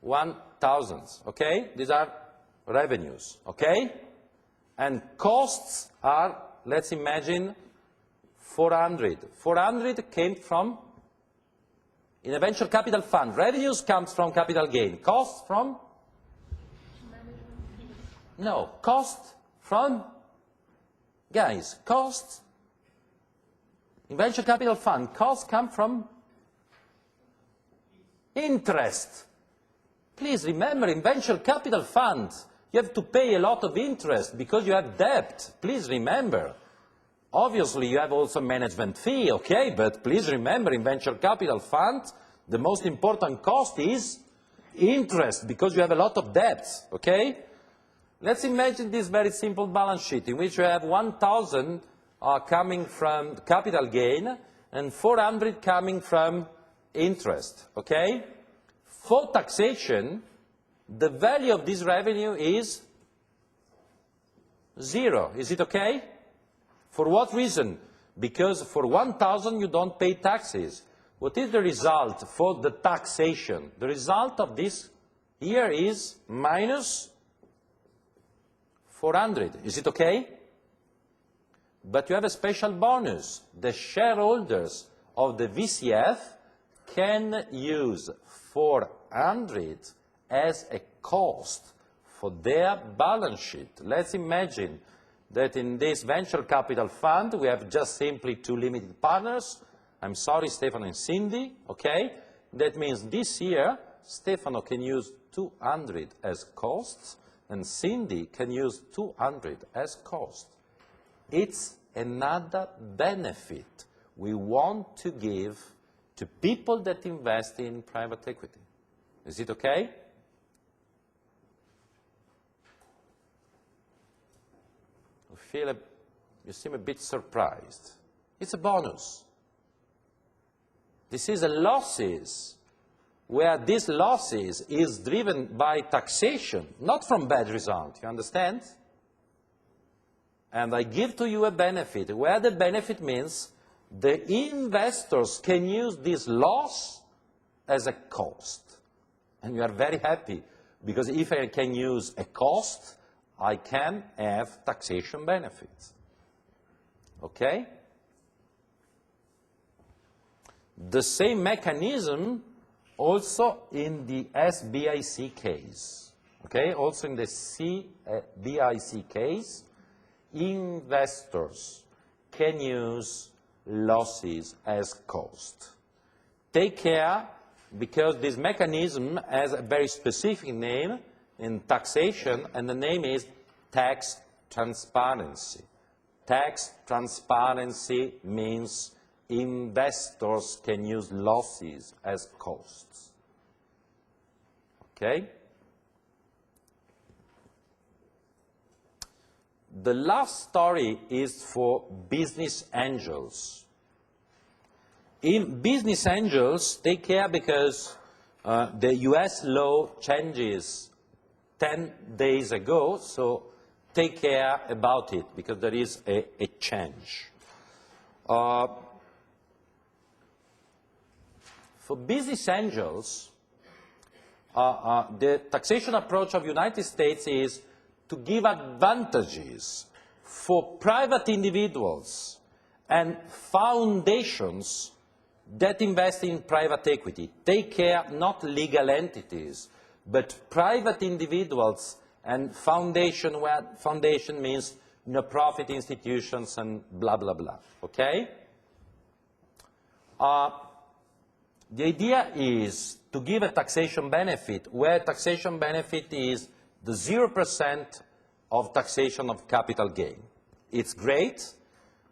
1,000, okay? These are revenues, okay? And costs are, let's imagine, 400. 400 came from, in a venture capital fund, revenues comes from capital gain. Costs from? No, cost from, guys, costs. In venture capital fund, costs come from interest. Please remember, in venture capital funds, you have to pay a lot of interest because you have debt. Please remember. Obviously, you have also management fee, okay? But please remember, in venture capital funds, the most important cost is interest because you have a lot of debts, okay? Let's imagine this very simple balance sheet in which you have 1,000 coming from capital gain and 400 coming from interest, okay? For taxation, the value of this revenue is 0. Is it okay? For what reason? because for 1,000 you don't pay taxes. What is the result for the taxation? The result of this here is minus 400. Is it okay? But you have a special bonus. The shareholders of the VCF can use 400 as a cost for their balance sheet. Let's imagine that in this venture capital fund we have just simply two limited partners. I'm sorry, Stefano and Cindy, okay? That means this year Stefano can use 200 as costs and Cindy can use 200 as cost. It's another benefit we want to give to people that invest in private equity. Is it okay? You seem a bit surprised. It's a bonus. This is a losses, where this losses is driven by taxation, not from bad result, you understand? And I give to you a benefit, where the benefit means the investors can use this loss as a cost. And you are very happy, because if I can use a cost, I can have taxation benefits. Okay? The same mechanism also in the SBIC case. Okay? Also in the SBIC case, investors can use losses as cost. Take care, because this mechanism has a very specific name in taxation, and the name is tax transparency. Tax transparency means investors can use losses as costs. Okay? The last story is for business angels. In business angels, take care, because the US law changes 10 days ago, so take care about it, because there is a change. For business angels, the taxation approach of the United States is to give advantages for private individuals and foundations that invest in private equity. Take care, not legal entities, but private individuals and foundation, where foundation means no-profit institutions and blah, blah, blah. Okay? The idea is to give a taxation benefit, where taxation benefit is the 0% of taxation of capital gain. It's great,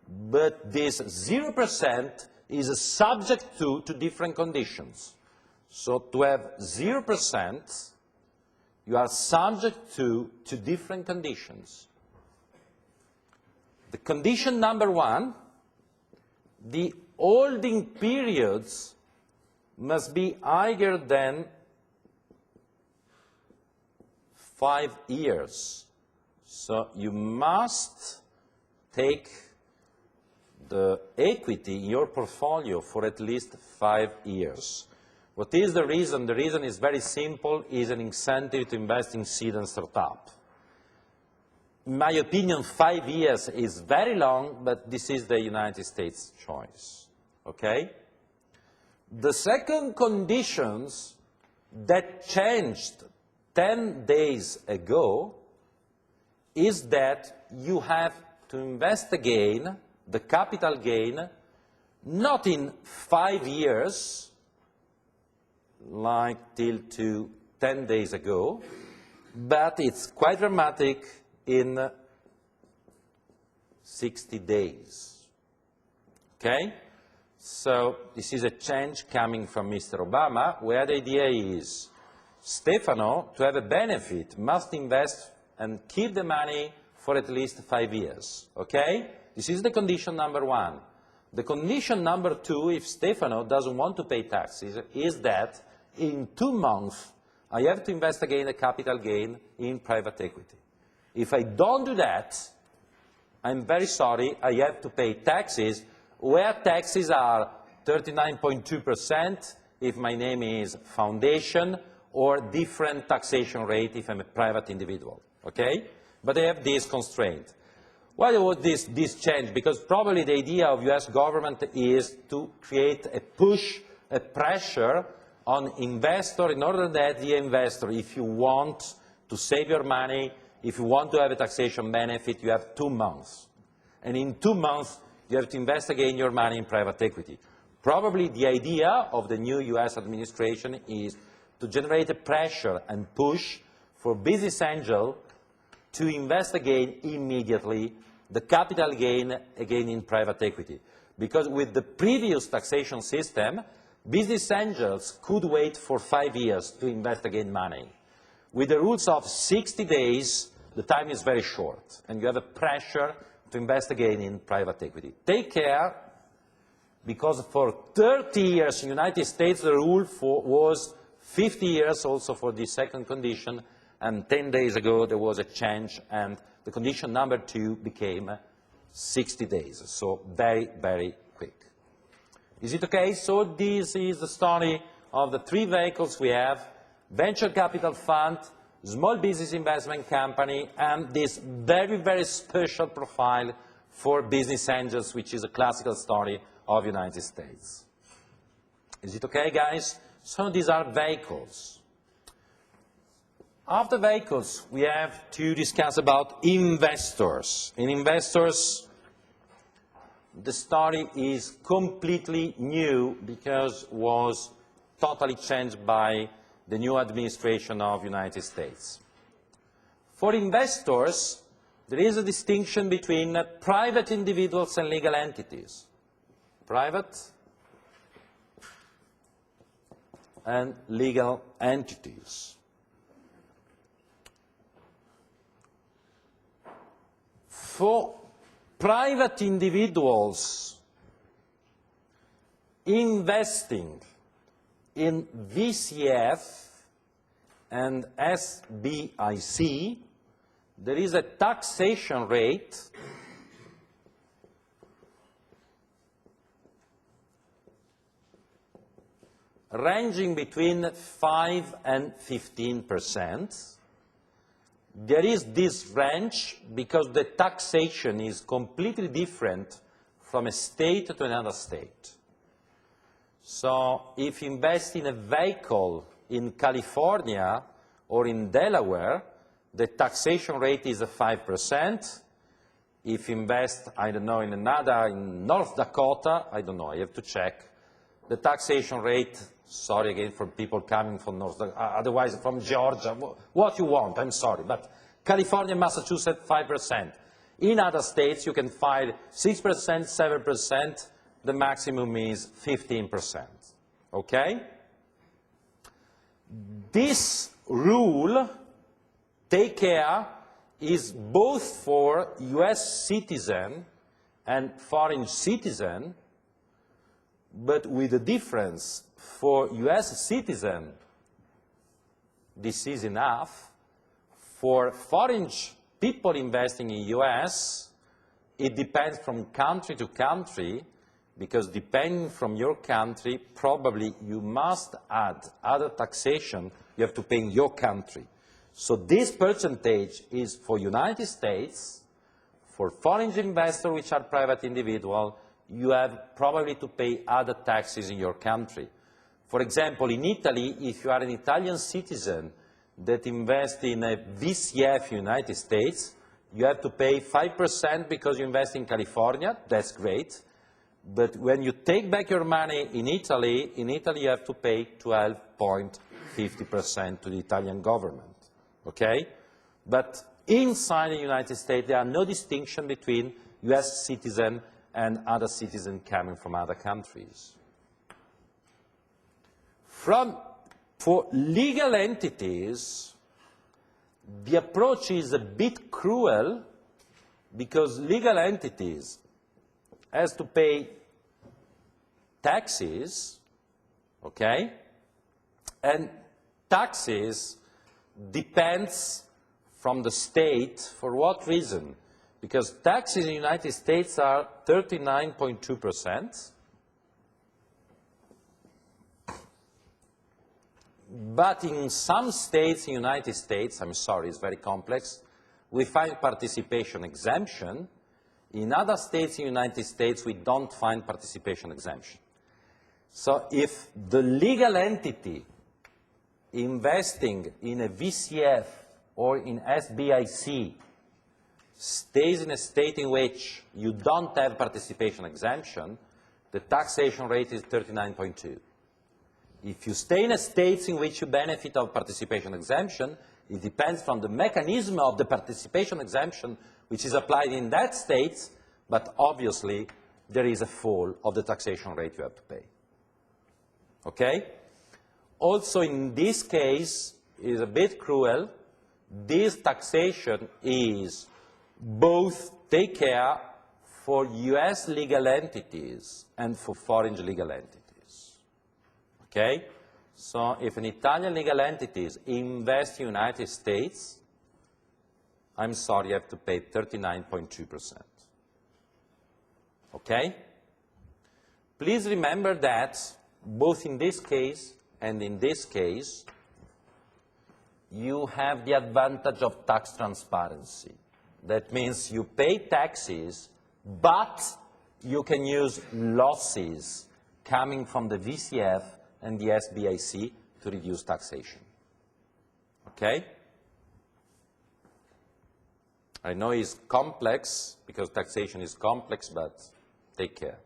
but this 0% is subject to different conditions. So to have 0%, you are subject to different conditions. The condition number one, the holding periods must be higher than 5 years. So you must take the equity in your portfolio for at least 5 years. What is the reason? The reason is very simple, is an incentive to invest in seed and startup. In my opinion, 5 years is very long, but this is the United States choice. Okay? The second conditions that changed 10 days ago is that you have to invest again, the capital gain, not in 5 years, like till to 10 days ago, but it's quite dramatic in 60 days. Okay? So this is a change coming from Mr. Obama, where the idea is Stefano, to have a benefit, must invest and keep the money for at least 5 years. Okay? This is the condition number one. The condition number two, if Stefano doesn't want to pay taxes, is that in 2 months I have to invest again a capital gain in private equity. If I don't do that, I'm very sorry, I have to pay taxes, where taxes are 39.2% if my name is foundation, or different taxation rate if I'm a private individual, okay? But I have this constraint. Why would this change? Because probably the idea of US government is to create a push, a pressure on investor in order that the investor, if you want to save your money, if you want to have a taxation benefit, you have 2 months. And in 2 months, you have to invest again your money in private equity. Probably the idea of the new US administration is to generate a pressure and push for business angels to invest again immediately the capital gain again in private equity. Because with the previous taxation system, business angels could wait for 5 years to invest again money. With the rules of 60 days, the time is very short, and you have a pressure to invest again in private equity. Take care, because for 30 years in the United States, the rule was 50 years also for the second condition, and 10 days ago there was a change, and the condition number 2 became 60 days, so very, very quick. Is it okay? So this is the story of the 3 vehicles we have: venture capital fund, small business investment company, and this very, very special profile for business angels, which is a classical story of the United States. Is it okay, guys? So these are vehicles. After vehicles, we have to discuss about investors. In investors, the story is completely new because it was totally changed by the new administration of the United States. For investors, there is a distinction between private individuals and legal entities. Private and legal entities. For private individuals investing in VCF and SBIC, there is a taxation rate ranging between 5 and 15%. There is this range because the taxation is completely different from a state to another state. So if you invest in a vehicle in California or in Delaware, the taxation rate is 5%. If you invest, I don't know, in North Dakota, I don't know, I have to check. The taxation rate, sorry again for people coming from North Dakota, otherwise from Georgia, what you want, I'm sorry, but California, Massachusetts, 5%. In other states, you can find 6%, 7%, the maximum is 15%, okay? This rule, take care, is both for US citizen and foreign citizen, but with a difference. For US citizen, this is enough. For foreign people investing in US, it depends from country to country, because depending from your country, probably you must add other taxation you have to pay in your country. So this percentage is for United States. For foreign investors, which are private individuals, you have probably to pay other taxes in your country. For example, in Italy, if you are an Italian citizen that invests in a VCF United States, you have to pay 5% because you invest in California. That's great. But when you take back your money in Italy you have to pay 12.50% to the Italian government. Okay? But inside the United States, there are no distinction between US citizen and other citizens coming from other countries. For legal entities, the approach is a bit cruel because legal entities has to pay taxes, okay? And taxes depends from the state. For what reason? because taxes in the United States are 39.2%, but in some states in the United States, I'm sorry, it's very complex, we find participation exemption. In other states in the United States, we don't find participation exemption. So if the legal entity investing in a VCF or in SBIC stays in a state in which you don't have participation exemption, the taxation rate is 39.2. If you stay in a state in which you benefit of participation exemption, it depends on the mechanism of the participation exemption which is applied in that state, but obviously there is a fall of the taxation rate you have to pay. Okay? Also in this case, it is a bit cruel. This taxation is both take care for US legal entities and for foreign legal entities. Okay? So if an Italian legal entity invests in the United States, I'm sorry, you have to pay 39.2%. Okay? Please remember that both in this case and in this case, you have the advantage of tax transparency. That means you pay taxes, but you can use losses coming from the VCF and the SBIC to reduce taxation. Okay? I know it's complex, because taxation is complex, but take care.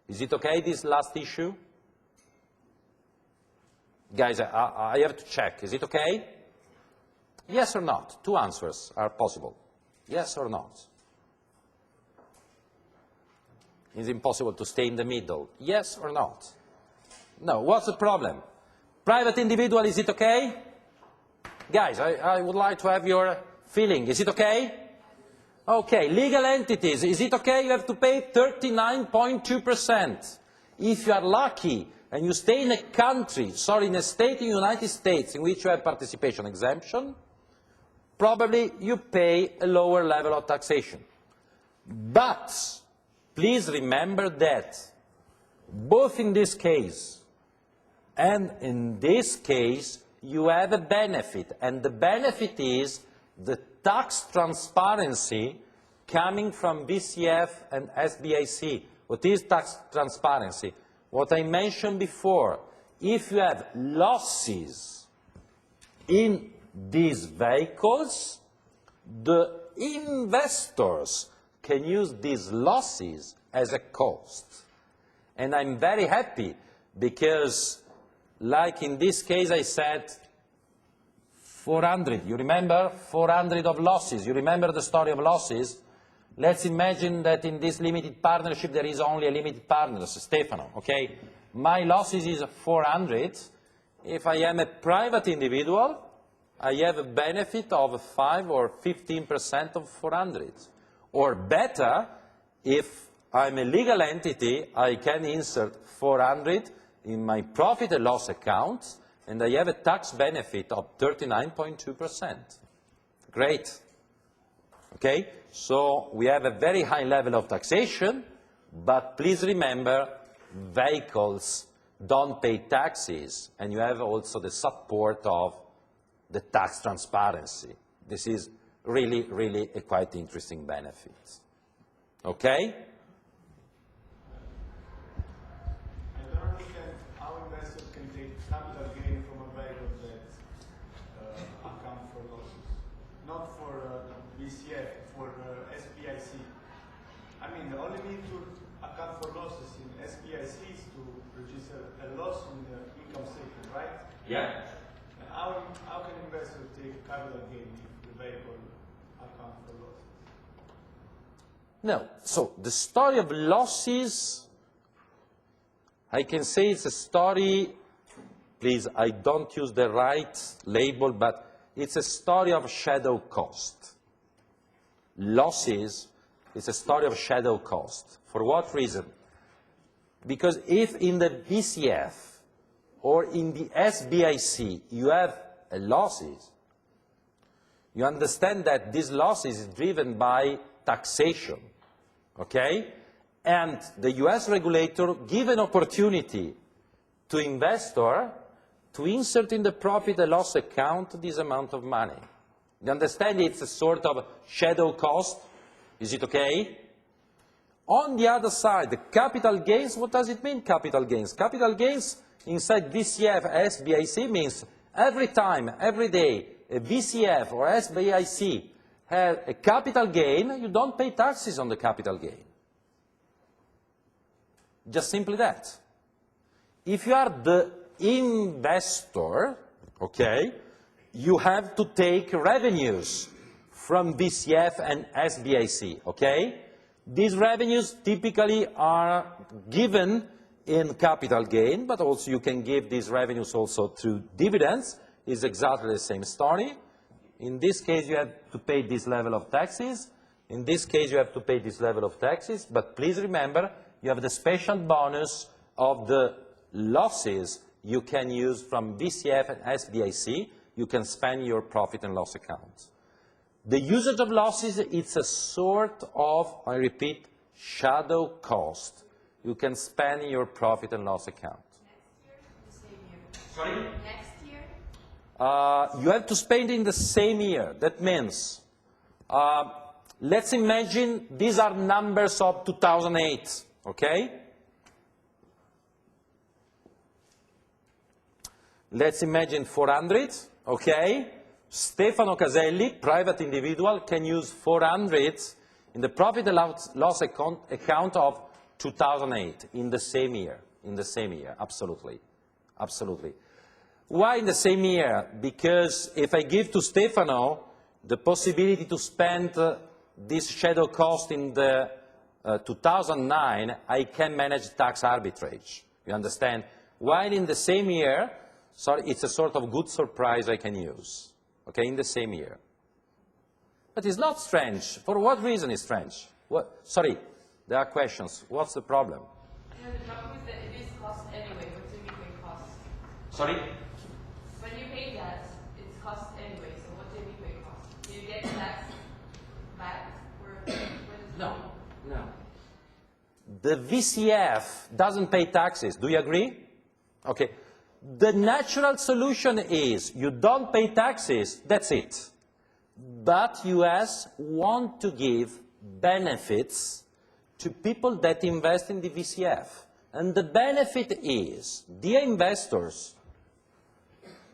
Is it okay, this last issue? Guys, I have to check. Is it okay? Yes or not? Two answers are possible. Yes or not? Is it impossible to stay in the middle? Yes or not? No. What's the problem? Private individual, is it okay? Guys, I would like to have your feeling. Is it okay? Okay. Legal entities, is it okay? You have to pay 39.2%. If you are lucky and you stay in a country, in a state in the United States in which you have participation exemption, probably you pay a lower level of taxation. But please remember that both in this case and in this case, you have a benefit, and the benefit is the tax transparency coming from VCF and SBIC. What is tax transparency? What I mentioned before. If you have losses in these vehicles, the investors can use these losses as a cost. And I'm very happy because, like in this case, I said 400. You remember 400 of losses? You remember the story of losses? Let's imagine that in this limited partnership there is only a limited partner, Stefano, okay? My losses is 400. If I am a private individual, I have a benefit of 5 or 15% of 400. Or better, if I'm a legal entity, I can insert 400 in my profit and loss account, and I have a tax benefit of 39.2%. Great. Okay? So we have a very high level of taxation, but please remember, vehicles don't pay taxes, and you have also the support of the tax transparency. This is really, really a quite interesting benefit. Okay? I don't understand how investors can take capital gain from a vehicle that account for losses. Not for VCF, for SBIC. I mean, the only need to account for losses in SBIC is to register a loss in the income statement, right? Yeah. How can investors take capital gain if the vehicle account for losses? No. So the story of losses, I can say it's a story, please, I don't use the right label, but it's a story of shadow cost. Losses is a story of shadow cost. For what reason? Because if in the VCF or in the SBIC you have losses, you understand that this loss is driven by taxation, okay? And the US regulator give an opportunity to investor to insert in the profit and loss account this amount of money. You understand it's a sort of shadow cost? Is it okay? On the other side, the capital gains, what does it mean, capital gains? Capital gains inside VCF, SBIC means every time, every day, a VCF or SBIC has a capital gain, you don't pay taxes on the capital gain. Just simply that. If you are the investor, okay, you have to take revenues from VCF and SBIC, okay? These revenues typically are given in capital gain, but also you can give these revenues also through dividends. It's exactly the same story. In this case, you have to pay this level of taxes. In this case, you have to pay this level of taxes. But please remember, you have the special bonus of the losses you can use from VCF and SBIC. You can spend your profit and loss account. The usage of losses, it's a sort of, I repeat, shadow cost. You can spend in your profit and loss account. Next year, the same year. Sorry? Next year? You have to spend in the same year. That means, let's imagine these are numbers of 2008, okay? Let's imagine 400, okay? Stefano Caselli, private individual, can use 400 in the profit and loss account of 2008 in the same year. In the same year, absolutely. Absolutely. Why in the same year? Because if I give to Stefano the possibility to spend this shadow cost in the 2009, I can manage tax arbitrage. You understand? While in the same year, sorry, it's a sort of good surprise I can use. Okay, in the same year. But it's not strange. For what reason is strange? What? Sorry, there are questions. What's the problem? No, the problem is that it is cost anyway. What do you mean by cost? Sorry? When you pay that, it's cost anyway. So what do you mean by cost? Do you get tax back? Or what is No, no. The VCF doesn't pay taxes. Do you agree? Okay. The natural solution is you don't pay taxes, that's it. But US want to give benefits to people that invest in the VCF. And the benefit is, dear investors,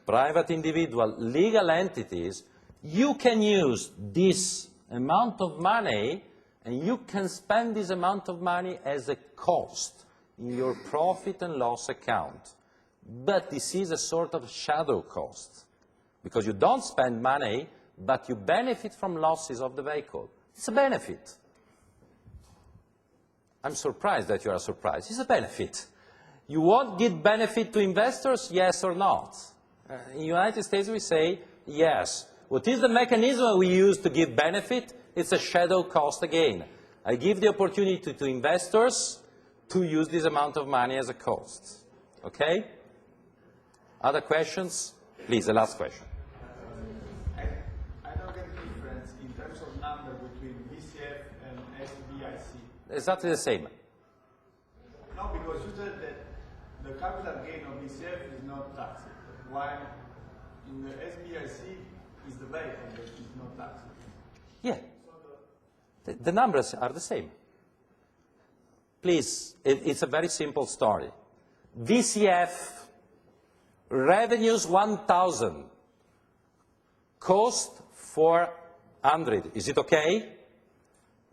private individual, legal entities, you can use this amount of money and you can spend this amount of money as a cost in your profit and loss account. But this is a sort of shadow cost, because you don't spend money, but you benefit from losses of the vehicle. It's a benefit. I'm surprised that you are surprised. It's a benefit. You won't give benefit to investors, yes or not? In the United States we say yes. What is the mechanism we use to give benefit? It's a shadow cost again. I give the opportunity to investors to use this amount of money as a cost. Okay? Other questions? Please, the last question. I don't get the difference in terms of number between VCF and SBIC. Exactly the same. No, because you said that the capital gain of VCF is not taxed, while in the SBIC is the vehicle that is not taxed. Yeah. The numbers are the same. Please, it's a very simple story. VCF, revenues 1,000, cost 400. Is it okay?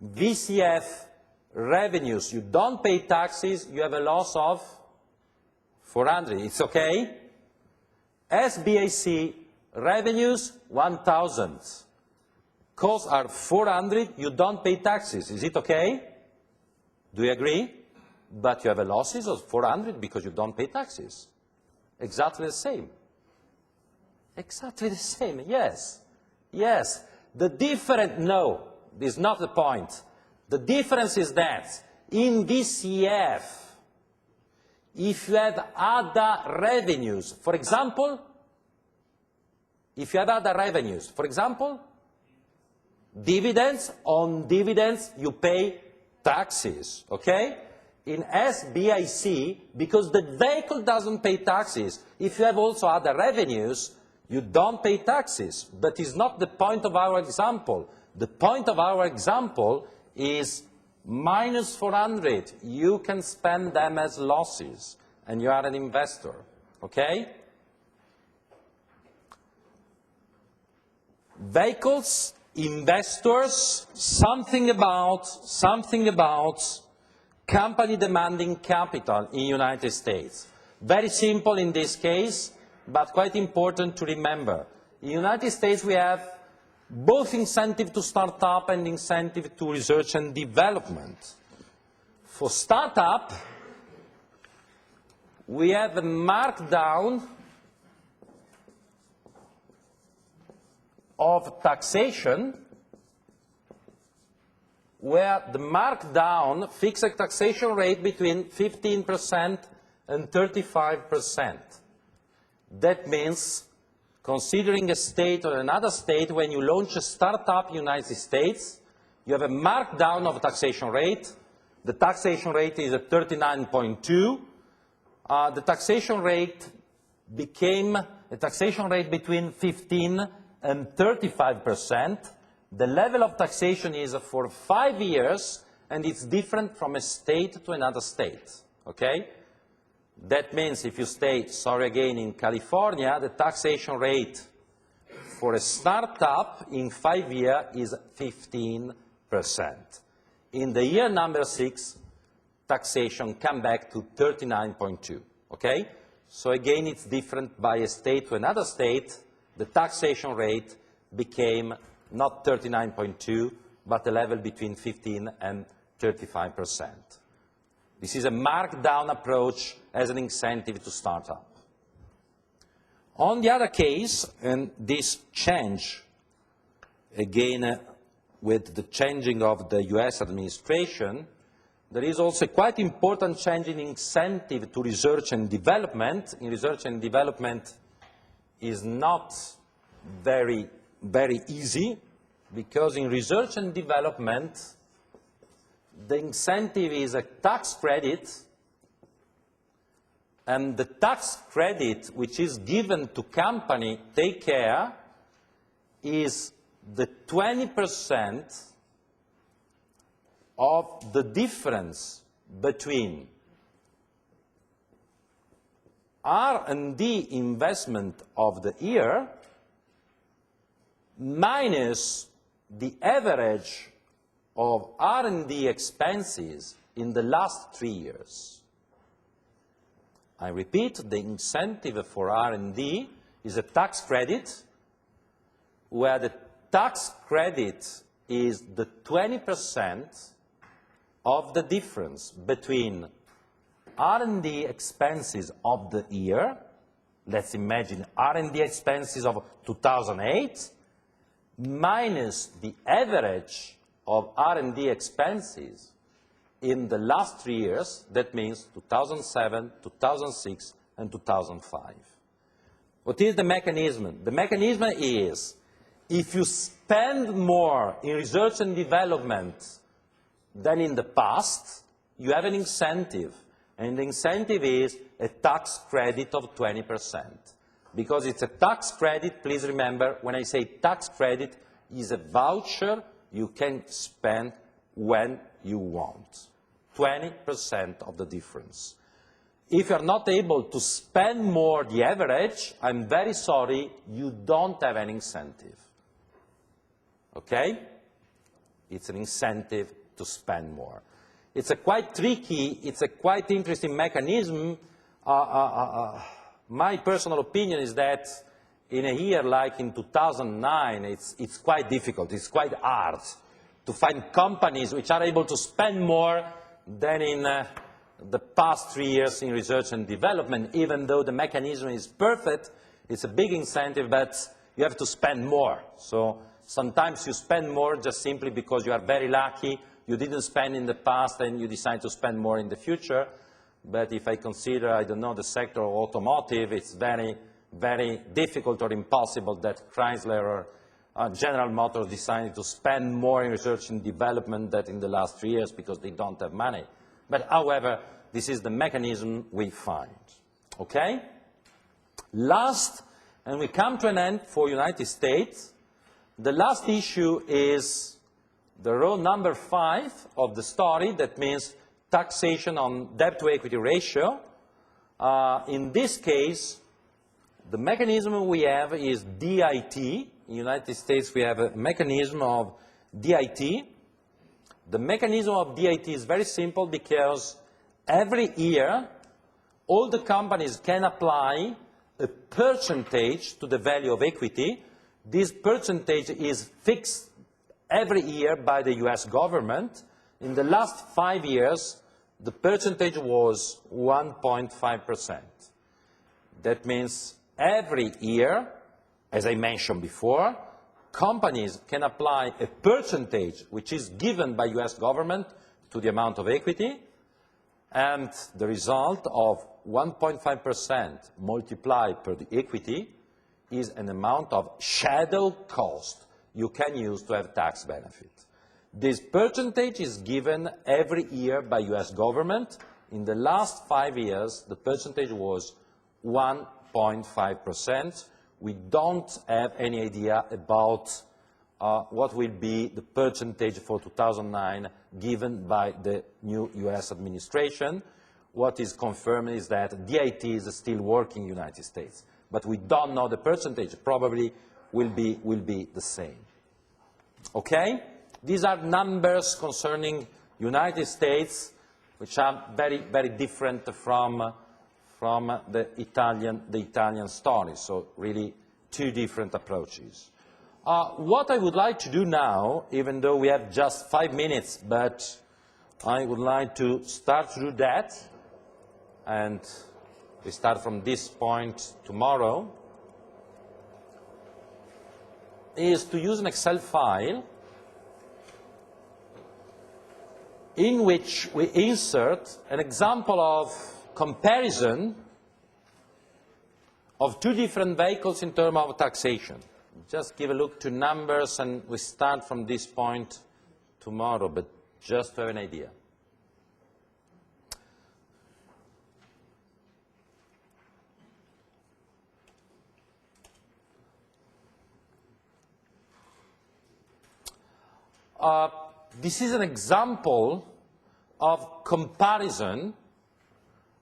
VCF, revenues, you don't pay taxes, you have a loss of 400. It's okay? SBIC, revenues 1,000. Costs are 400, you don't pay taxes. Is it okay? Do you agree? But you have a losses of 400 because you don't pay taxes. Exactly the same. Exactly the same, yes. Yes. The difference, no, this is not the point. The difference is that in VCF, if you have other revenues, for example, Dividends, on dividends you pay taxes, okay? In SBIC, because the vehicle doesn't pay taxes, if you have also other revenues, you don't pay taxes. But it's not the point of our example. The point of our example is minus 400. You can spend them as losses, and you are an investor, okay? Vehicles, investors, something about company demanding capital in the United States. Very simple in this case, but quite important to remember. In the United States we have both incentive to start up and incentive to research and development. For startup, we have a markdown of taxation, where the markdown fixed a taxation rate between 15% and 35%. That means, considering a state or another state, when you launch a startup in the United States, you have a markdown of taxation rate. The taxation rate is at 39.2. The taxation rate became a taxation rate between 15 and 35%. The level of taxation is for 5 years, and it's different from a state to another state, okay? That means if you stay, sorry again, in California, the taxation rate for a startup in 5 years is 15%. In the year number 6, taxation come back to 39.2, okay? So again, it's different by a state to another state. The taxation rate became not 39.2, but a level between 15 and 35%. This is a markdown approach as an incentive to start up. On the other case, and this change, again, with the changing of the US administration, there is also a quite important change in incentive to research and development. In research and development is not very easy, because in research and development, the incentive is a tax credit, and the tax credit which is given to company, take care, is the 20% of the difference between R&D investment of the year minus the average of R&D expenses in the last 3 years. I repeat, the incentive for R&D is a tax credit, where the tax credit is the 20% of the difference between R&D expenses of the year, let's imagine R&D expenses of 2008, minus the average of R&D expenses in the last 3 years, that means 2007, 2006, and 2005. What is the mechanism? The mechanism is, if you spend more in research and development than in the past, you have an incentive, and the incentive is a tax credit of 20%. Because it's a tax credit, please remember, when I say tax credit, is a voucher you can spend when you want. 20% of the difference. If you're not able to spend more the average, I'm very sorry, you don't have an incentive. Okay? It's an incentive to spend more. It's a quite tricky, it's a quite interesting mechanism. My personal opinion is that in a year like in 2009, it's quite difficult, it's quite hard to find companies which are able to spend more than in the past 3 years in research and development. Even though the mechanism is perfect, it's a big incentive, but you have to spend more. So sometimes you spend more just simply because you are very lucky, you didn't spend in the past and you decide to spend more in the future. But if I consider, I don't know, the sector of automotive, it's very, very difficult or impossible that Chrysler General Motors decided to spend more in research and development than in the last 3 years because they don't have money. But however, this is the mechanism we find. Okay? Last, and we come to an end for United States, the last issue is the row number 5 of the story, that means taxation on debt-to-equity ratio. In this case, the mechanism we have is DIT. In the United States, we have a mechanism of DIT. The mechanism of DIT is very simple because every year, all the companies can apply a percentage to the value of equity. This percentage is fixed every year by the US government. In the last 5 years, the percentage was 1.5%. That means every year, as I mentioned before, companies can apply a percentage which is given by US government to the amount of equity, and the result of 1.5% multiplied per the equity is an amount of shadow cost you can use to have tax benefit. This percentage is given every year by US government. In the last 5 years, the percentage was 1.5%. We don't have any idea about what will be the percentage for 2009 given by the new US administration. What is confirmed is that DIT is still working in the United States, but we don't know the percentage. Probably will be the same. Okay? These are numbers concerning United States, which are very, very different from the Italian story. So really 2 different approaches. What I would like to do now, even though we have just 5 minutes, but I would like to start to do that, and we start from this point tomorrow, is to use an Excel file in which we insert an example of comparison of 2 different vehicles in terms of taxation. Just give a look to numbers, and we start from this point tomorrow, but just to have an idea. This is an example of comparison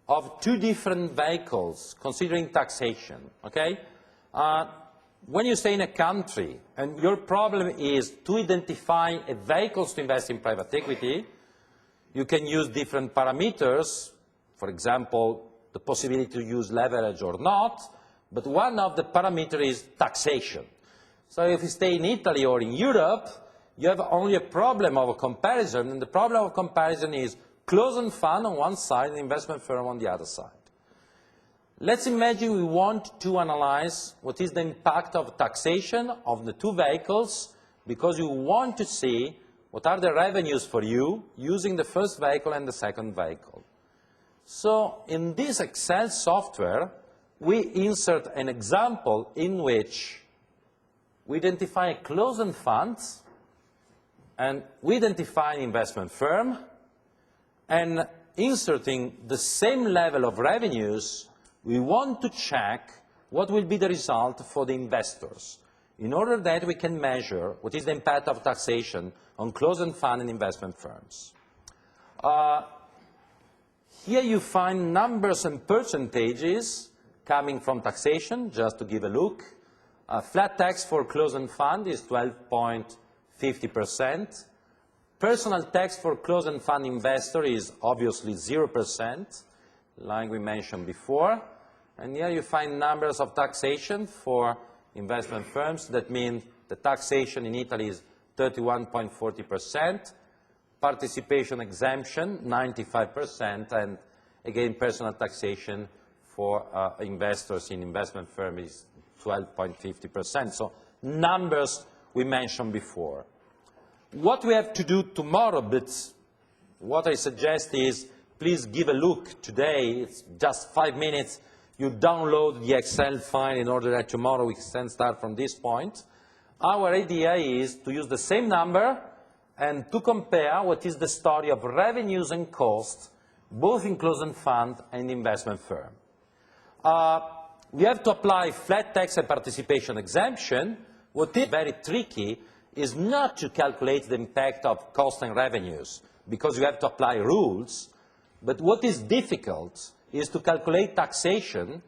of 2 different vehicles considering taxation. Okay? When you stay in a country and your problem is to identify a vehicle to invest in private equity, you can use different parameters, for example, the possibility to use leverage or not, but one of the parameters is taxation. So if you stay in Italy or in Europe, you have only a problem of a comparison, and the problem of comparison is closed-end fund on one side and investment firm on the other side. Let's imagine we want to analyze what is the impact of taxation of the 2 vehicles, because you want to see what are the revenues for you using the first vehicle and the second vehicle. So in this Excel software, we insert an example in which we identify a closed-end fund, and we identify an investment firm, and inserting the same level of revenues, we want to check what will be the result for the investors, in order that we can measure what is the impact of taxation on closed-end fund and investment firms. Here you find numbers and percentages coming from taxation, just to give a look. Flat tax for closed-end fund is 12.50%. Personal tax for closed-end fund investor is obviously 0%, like we mentioned before. And here you find numbers of taxation for investment firms. That means the taxation in Italy is 31.40%, participation exemption 95%, and again personal taxation for investors in investment firms is 12.50%. So numbers we mentioned before. What we have to do tomorrow, but what I suggest is please give a look today. It's just 5 minutes. You download the Excel file in order that tomorrow we can start from this point. our idea is to use the same number and to compare what is the story of revenues and costs, both in closed-end fund and investment firm. We have to apply flat tax and participation exemption. What is very tricky is not to calculate the impact of cost and revenues, because you have to apply rules, but what is difficult is to calculate taxation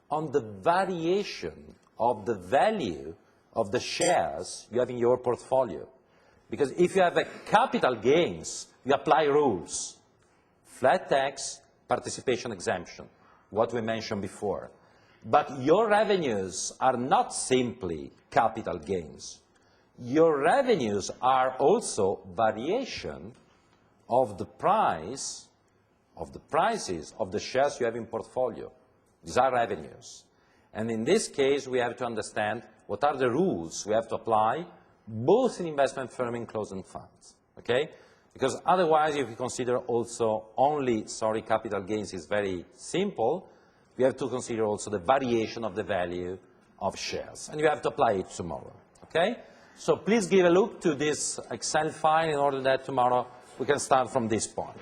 on the variation of the value of the shares you have in your portfolio. Because if you have a capital gains, you apply rules. Flat tax, participation exemption, what we mentioned before. But your revenues are not simply capital gains. Your revenues are also variation of the price, of the prices of the shares you have in portfolio. These are revenues. And in this case, we have to understand what are the rules we have to apply, both in investment firm and closed-end funds, okay? Because otherwise, if we consider also only, capital gains is very simple, we have to consider also the variation of the value of shares. And you have to apply it tomorrow, okay? So please give a look to this Excel file in order that tomorrow we can start from this point.